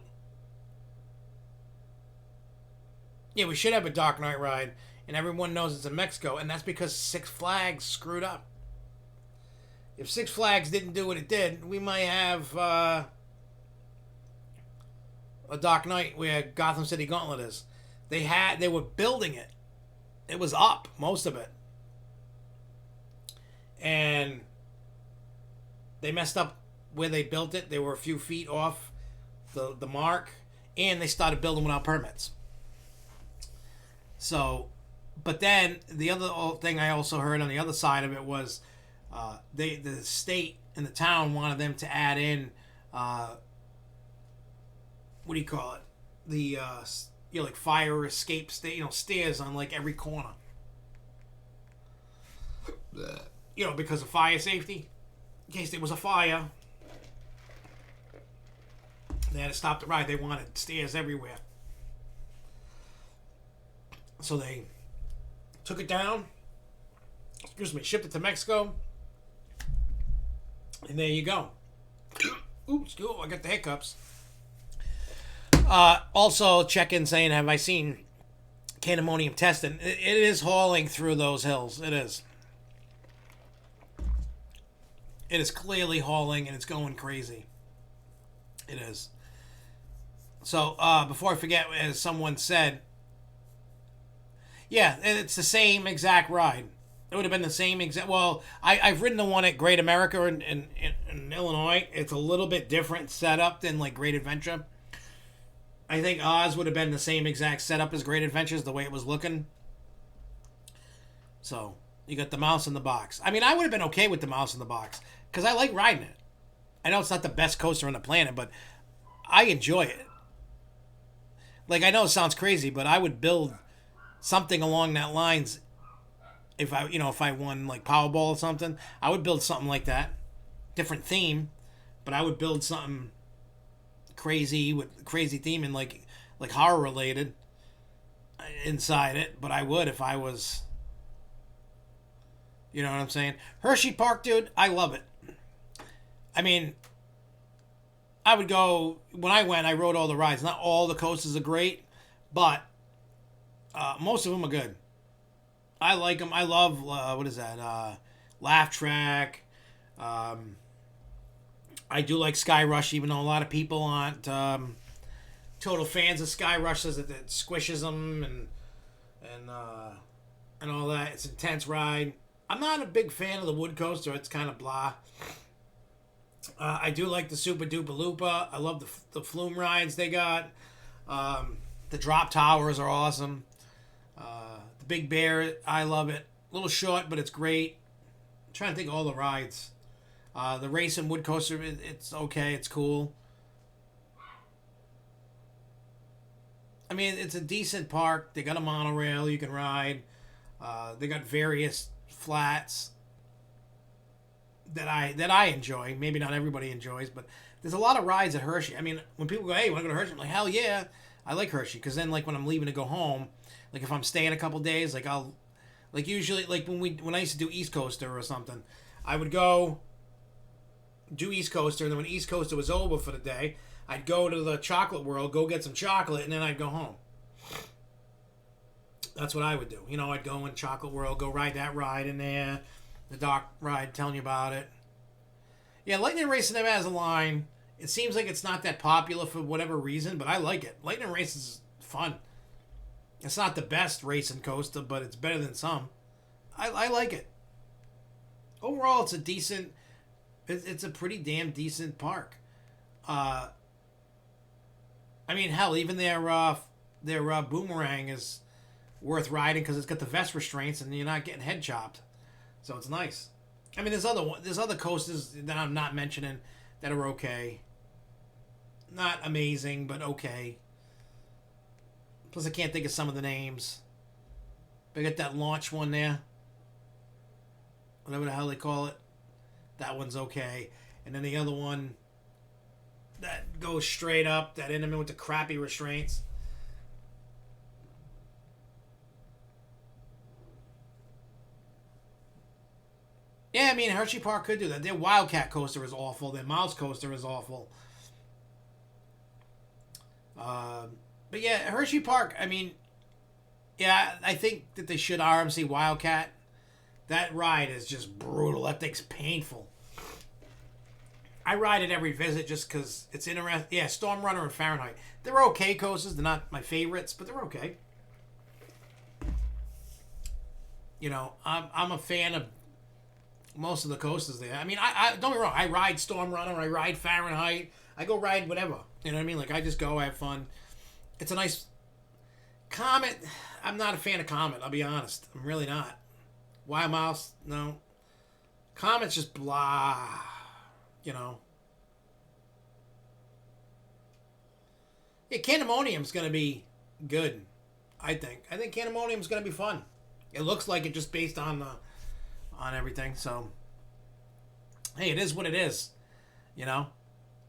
Yeah, we should have a Dark Knight ride. And everyone knows it's in Mexico. And that's because Six Flags screwed up. If Six Flags didn't do what it did, we might have... a Dark Knight where Gotham City Gauntlet is. They were building it. It was up, most of it. And they messed up where they built it. They were a few feet off the mark. And they started building without permits. So, but then the other thing I also heard on the other side of it was the state and the town wanted them to add in what do you call it? The fire escape stairs on every corner. Because of fire safety, in case there was a fire, they had to stop the ride. They wanted stairs everywhere, so they took it down. Shipped it to Mexico, and there you go. Oops, I got the hiccups. Also, check in saying, have I seen Candemonium testing? It is hauling through those hills. It is. It is clearly hauling, and it's going crazy. It is. So, before I forget, as someone said, yeah, it's the same exact ride. It would have been the same exact. Well, I've ridden the one at Great America in Illinois. It's a little bit different setup than like Great Adventure. I think Oz would have been the same exact setup as Great Adventures, the way it was looking. So, you got the mouse in the box. I mean, I would have been okay with the mouse in the box because I like riding it. I know it's not the best coaster on the planet, but I enjoy it. Like, I know it sounds crazy, but I would build something along that lines if I won like Powerball or something. I would build something like that. Different theme, but I would build something crazy with crazy theme and like horror related inside it. But I would if I was, you know what I'm saying? Hershey Park, dude, I love it. I mean, I would go, when I went, I rode all the rides. Not all the coasters are great, but most of them are good. I like them. I love, what is that? Laugh Track. I do like Sky Rush, even though a lot of people aren't total fans of Sky Rush, says that it squishes them and all that. It's an intense ride. I'm not a big fan of the wood coaster. It's kind of blah. I do like the Super Duper Loopa. I love the flume rides they got. The drop towers are awesome. The Big Bear, I love it. A little short, but it's great. I'm trying to think of all the rides. The Racing Wood Coaster, it's okay. It's cool. I mean, it's a decent park. They got a monorail you can ride. They got various flats that I enjoy. Maybe not everybody enjoys, but there's a lot of rides at Hershey. I mean, when people go, hey, you want to go to Hershey? I'm like, hell yeah. I like Hershey, because then, like, when I'm leaving to go home, like, if I'm staying a couple days, like, I'll, like, usually, like, when I used to do East Coaster or something, I would go do East Coaster, and then when East Coaster was over for the day, I'd go to the chocolate world, go get some chocolate, and then I'd go home. That's what I would do. You know, I'd go in Chocolate World, go ride that ride in there, the dock ride, telling you about it. Yeah, Lightning Race never has a line. It seems like it's not that popular for whatever reason, but I like it. Lightning Race is fun. It's not the best racing coaster, but it's better than some. I like it. Overall, it's a decent... It's a pretty damn decent park. I mean, hell, even their boomerang is worth riding because it's got the vest restraints and you're not getting head chopped. So it's nice. I mean, there's other coasters that I'm not mentioning that are okay. Not amazing, but okay. Plus, I can't think of some of the names. But I got that launch one there. Whatever the hell they call it. That one's okay. And then the other one that goes straight up, that intimate with the crappy restraints. Yeah, I mean, Hershey Park could do that. Their Wildcat coaster is awful. Their Mouse coaster is awful. But yeah, Hershey Park, I mean, yeah, I think that they should RMC Wildcat. That ride is just brutal. That thing's painful. I ride it every visit just because it's interesting. Yeah, Storm Runner and Fahrenheit. They're okay coasters. They're not my favorites, but they're okay. You know, I'm a fan of most of the coasters there. I mean, I don't get me wrong. I ride Storm Runner. I ride Fahrenheit. I go ride whatever. You know what I mean? Like, I just go, I have fun. It's a nice... Comet, I'm not a fan of Comet, I'll be honest. I'm really not. Wild Mouse, no. Comet's just blah. You know. Yeah, Candemonium's going to be good, I think. I think Candemonium's going to be fun. It looks like it just based on everything, so... Hey, it is what it is. You know?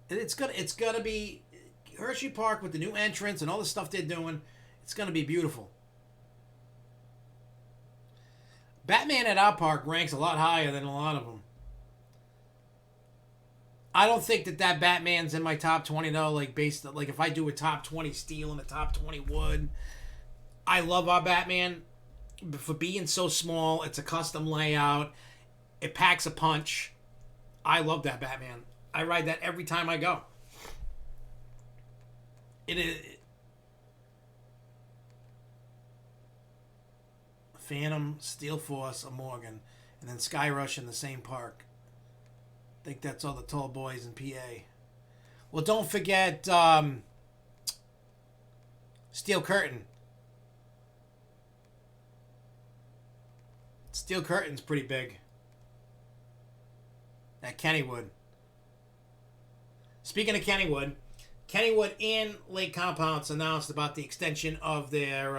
It's gonna be... Hershey Park with the new entrance and all the stuff they're doing, it's going to be beautiful. Batman at our park ranks a lot higher than a lot of them. I don't think that Batman's in my top 20 though. Like based like if I do a top 20 steel and a top 20 wood, I love our Batman for being so small. It's a custom layout. It packs a punch. I love that Batman. I ride that every time I go. It is Phantom, Steel Force, a Morgan, and then Sky Rush in the same park. I think that's all the tall boys in PA. Well, don't forget Steel Curtain. Steel Curtain's pretty big. At Kennywood. Speaking of Kennywood, Kennywood and Lake Compounce announced about the extension of their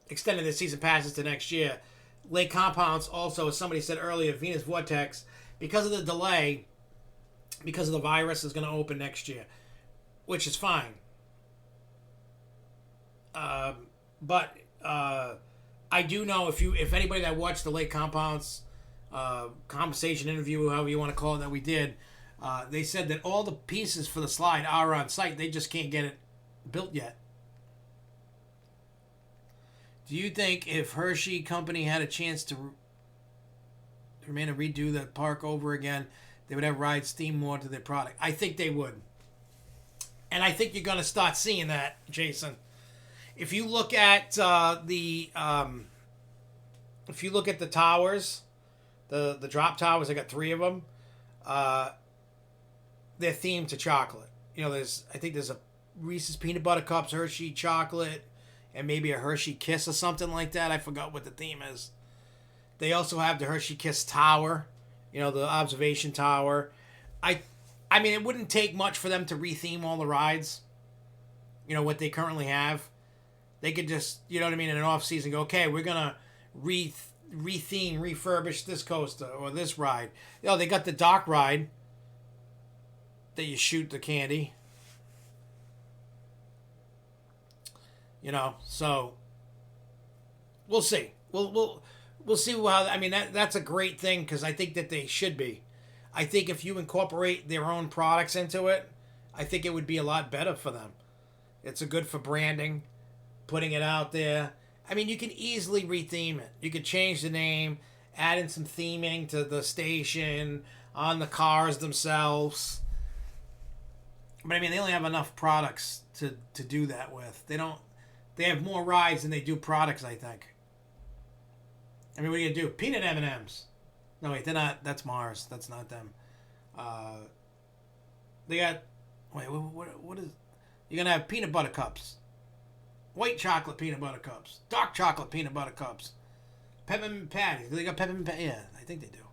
extended their season passes to next year. Lake Compounce also, as somebody said earlier, Venus Vortex, because of the delay, because of the virus, is going to open next year, which is fine. But I do know if anybody that watched the Lake Compounce conversation interview, however you want to call it, that we did, they said that all the pieces for the slide are on site. They just can't get it built yet. Do you think if Hershey Company had a chance to remain and redo the park over again, they would have rides steam more to their product? I think they would. And I think you're going to start seeing that, Jason. If you look at the towers, the drop towers, I got 3 of them. They're themed to chocolate. You know, I think there's a Reese's Peanut Butter Cups, Hershey chocolate, and maybe a Hershey Kiss or something like that. I forgot what the theme is. They also have the Hershey Kiss Tower, you know, the observation tower. I mean, it wouldn't take much for them to retheme all the rides. You know, what they currently have. They could just, you know what I mean, in an off season go, okay, we're going to retheme, refurbish this coaster or this ride. You know, they got the dock ride that you shoot the candy. You know, so we'll see. We'll see how. I mean, that's a great thing because I think that they should be. I think if you incorporate their own products into it, I think it would be a lot better for them. It's a good for branding, putting it out there. I mean, you can easily retheme it. You could change the name, add in some theming to the station, on the cars themselves. But I mean, they only have enough products to do that with. They have more rides than they do products, I think. I mean, what are you going to do? Peanut M&Ms. No, wait, they're not. That's Mars. That's not them. They got... Wait, what is... You're going to have peanut butter cups. White chocolate peanut butter cups. Dark chocolate peanut butter cups. Peppermint patties. They got peppermint patties. Yeah, I think they do.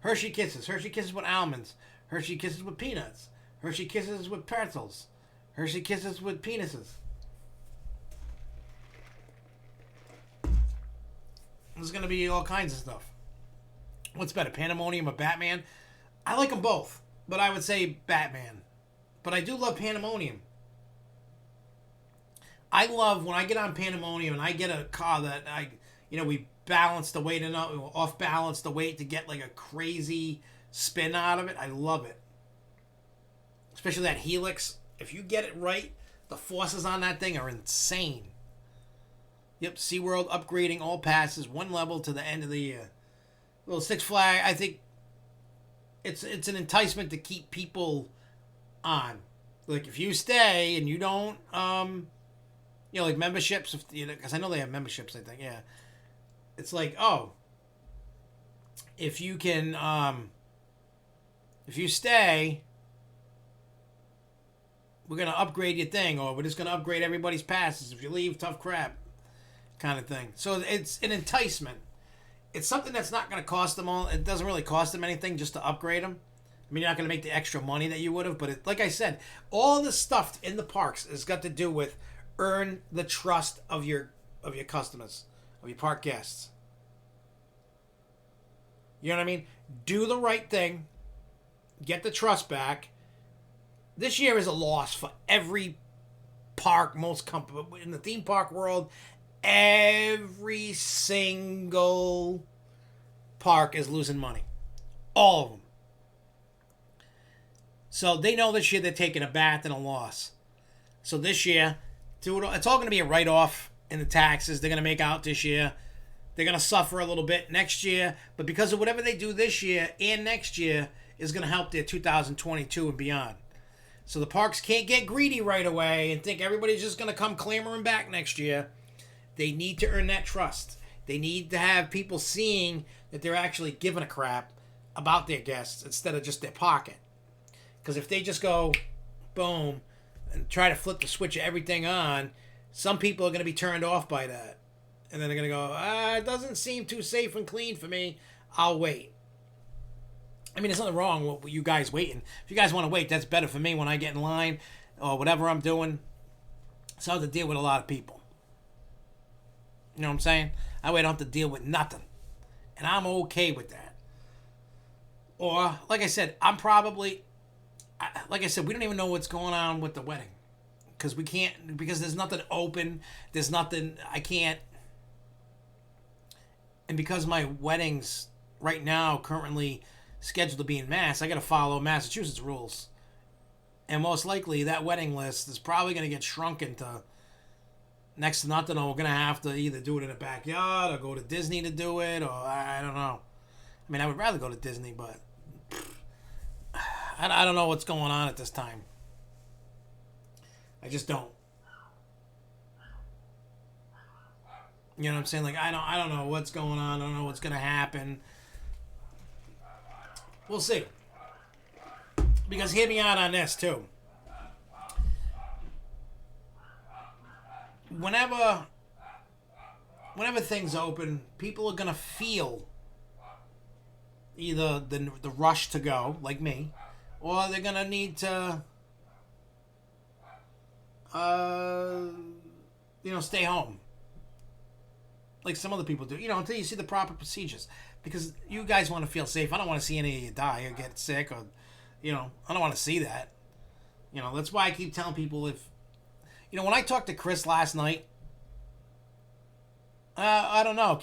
Hershey Kisses. Hershey Kisses with almonds. Hershey Kisses with peanuts. Hershey Kisses with pretzels. Hershey Kisses with penises. There's going to be all kinds of stuff. What's better, Pandemonium or Batman? I like them both, but I would say Batman. But I do love Pandemonium. I love when I get on Pandemonium and I get a car that we balance the weight enough, off balance the weight to get like a crazy spin out of it. I love it. Especially that Helix. If you get it right, the forces on that thing are insane. Yep, SeaWorld upgrading all passes 1 level to the end of the year. Well, Six Flags, I think it's an enticement to keep people on. Like if you stay and you don't, like memberships, because I know they have memberships. I think, yeah. It's like, oh, if you can, if you stay, we're gonna upgrade your thing, or we're just gonna upgrade everybody's passes. If you leave, tough crap. Kind of thing. So it's an enticement. It's something that's not going to cost them all. It doesn't really cost them anything just to upgrade them. I mean, you're not going to make the extra money that you would have, but like I said, all the stuff in the parks has got to do with earn the trust of your customers, of your park guests. You know what I mean? Do the right thing. Get the trust back. This year is a loss for every park, most company in the theme park world. Every single park is losing money. All of them. So they know this year they're taking a bath and a loss. So this year, it's all going to be a write-off in the taxes they're going to make out this year. They're going to suffer a little bit next year, but because of whatever they do this year and next year is going to help their 2022 and beyond. So the parks can't get greedy right away and think everybody's just going to come clamoring back next year. They need to earn that trust. They need to have people seeing that they're actually giving a crap about their guests instead of just their pocket. Because if they just go, boom, and try to flip the switch of everything on, some people are going to be turned off by that. And then they're going to go, it doesn't seem too safe and clean for me. I'll wait. I mean, there's nothing wrong with you guys waiting. If you guys want to wait, that's better for me when I get in line or whatever I'm doing. So I have to deal with a lot of people. You know what I'm saying? I don't have to deal with nothing. And I'm okay with that. Or, like I said, like I said, we don't even know what's going on with the wedding. Because there's nothing open. There's nothing, I can't. And because my wedding's right now currently scheduled to be in Mass, I got to follow Massachusetts rules. And most likely that wedding list is probably going to get shrunken to next to nothing. Or we're going to have to either do it in a backyard or go to Disney to do it. Or I don't know. I mean, I would rather go to Disney, but I don't know what's going on at this time. I just don't. You know what I'm saying? Like, I don't know what's going on. I don't know what's going to happen. We'll see. Because hear me out on this, too. Whenever things open, people are going to feel either the rush to go, like me, or they're going to need to, stay home. Like some other people do, until you see the proper procedures. Because you guys want to feel safe. I don't want to see any of you die or get sick or, I don't want to see that. That's why I keep telling people when I talked to Chris last night, I don't know.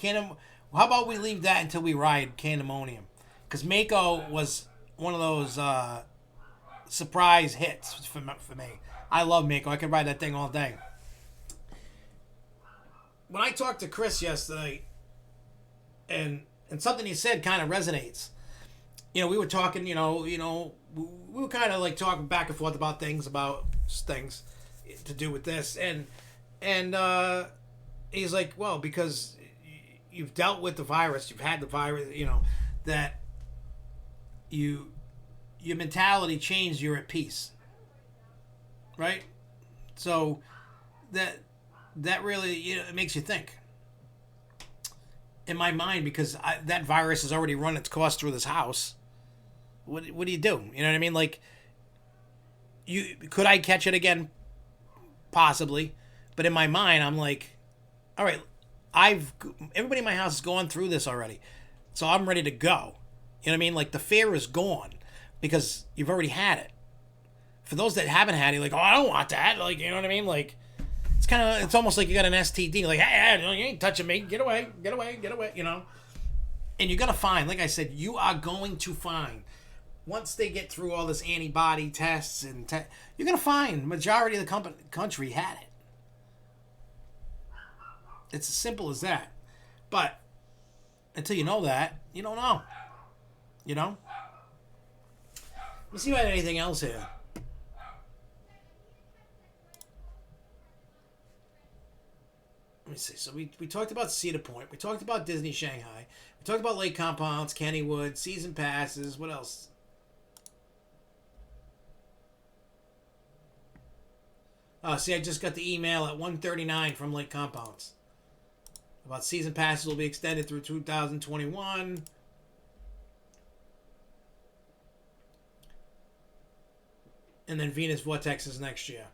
How about we leave that until we ride Candemonium? Because Mako was one of those surprise hits for me. I love Mako. I could ride that thing all day. When I talked to Chris yesterday, and something he said kind of resonates. We were talking, we were kind of like talking back and forth about things to do with this, and he's like, well, because you've dealt with the virus, you've had the virus, that your mentality changed, you're at peace, right? So that really it makes you think. In my mind, because that virus has already run its course through this house. What do you do? You know what I mean? Like, could I catch it again? Possibly, but in my mind, I'm like, all right, everybody in my house has gone through this already, so I'm ready to go. You know what I mean? Like, the fear is gone because you've already had it. For those that haven't had it, like, oh, I don't want that. Like, you know what I mean? Like, it's almost like you got an STD. Like, hey, you ain't touching me. Get away. And you're going to find, like I said, you are going to find, once they get through all this antibody tests, you're going to find majority of the country had it. It's as simple as that. But until you know that, you don't know. Let's see if I have anything else here. Let me see. So we talked about Cedar Point. We talked about Disney Shanghai. We talked about Lake Compounce, Kennywood, season passes. What else? See, I just got the email at 1:39 from Lake Compounce about season passes will be extended through 2021. And then Venus Vortex is next year.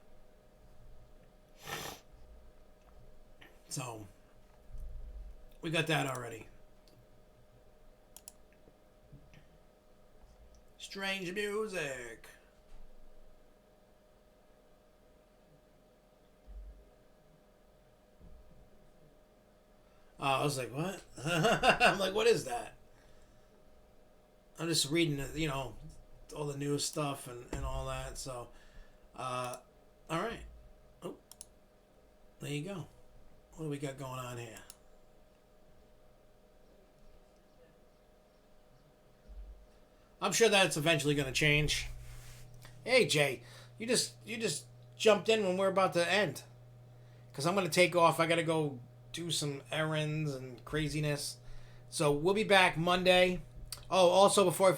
So, we got that already. Strange music. I was like, what? I'm like, what is that? I'm just reading, all the news stuff and all that. So, all right. Oh, there you go. What do we got going on here? I'm sure that's eventually going to change. Hey, Jay, you just jumped in when we're about to end. Because I'm going to take off. I got to go do some errands and craziness. So we'll be back Monday. Oh, also before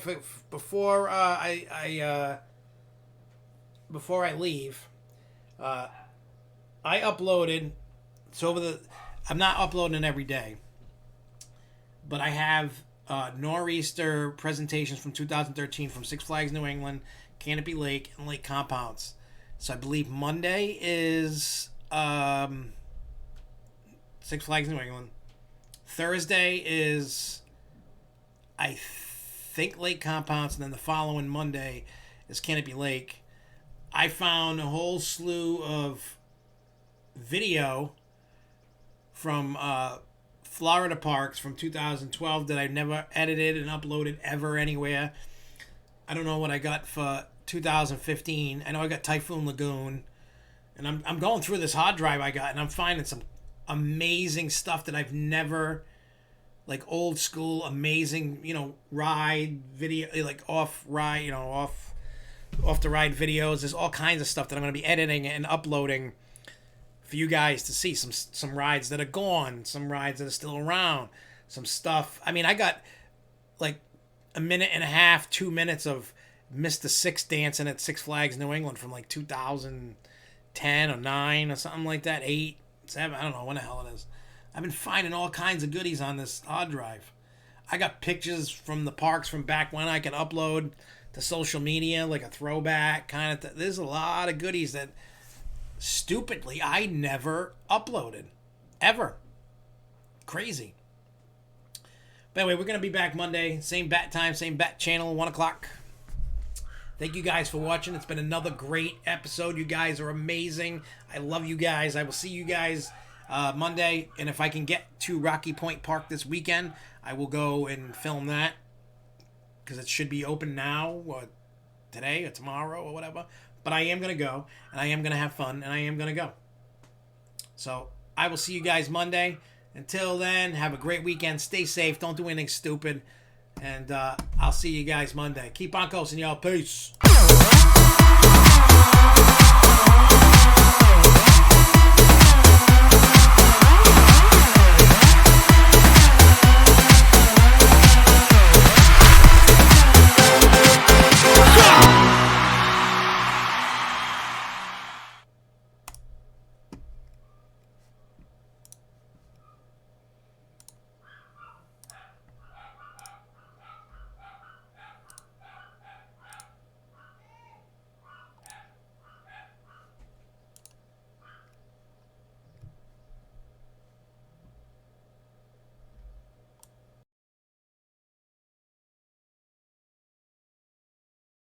I leave, I uploaded. So I'm not uploading every day, but I have nor'easter presentations from 2013 from Six Flags New England, Canopy Lake, and Lake Compounce. So I believe Monday is Six Flags New England. Thursday is, I think, Lake Compounce, and then the following Monday is Canopy Lake. I found a whole slew of video from Florida parks from 2012 that I never edited and uploaded ever anywhere. I don't know what I got for 2015. I know I got Typhoon Lagoon, and I'm going through this hard drive I got, and I'm finding some amazing stuff that I've never, like old school amazing, ride video, like off ride, off the ride videos. There's all kinds of stuff that I'm going to be editing and uploading for you guys to see. Some rides that are gone, some rides that are still around, some stuff. I mean, I got like a minute and a half, 2 minutes of Mr. Six dancing at Six Flags New England from like 2010 or 9 or something like that, 8, 7, I don't know when the hell it is. I've been finding all kinds of goodies on this hard drive. I got pictures from the parks from back when I can upload to social media, like a throwback kind of There's a lot of goodies that stupidly I never uploaded ever. Crazy. But anyway, we're going to be back Monday, same bat time, same bat channel, 1 o'clock. Thank you guys for watching. It's been another great episode. You guys are amazing. I love you guys. I will see you guys Monday, and if I can get to Rocky Point Park this weekend, I will go and film that, because it should be open now or today or tomorrow or whatever. But I am going to go, and I am going to have fun, and I am going to go. So I will see you guys Monday. Until then, have a great weekend. Stay safe. Don't do anything stupid. And I'll see you guys Monday. Keep on coasting, y'all. Peace.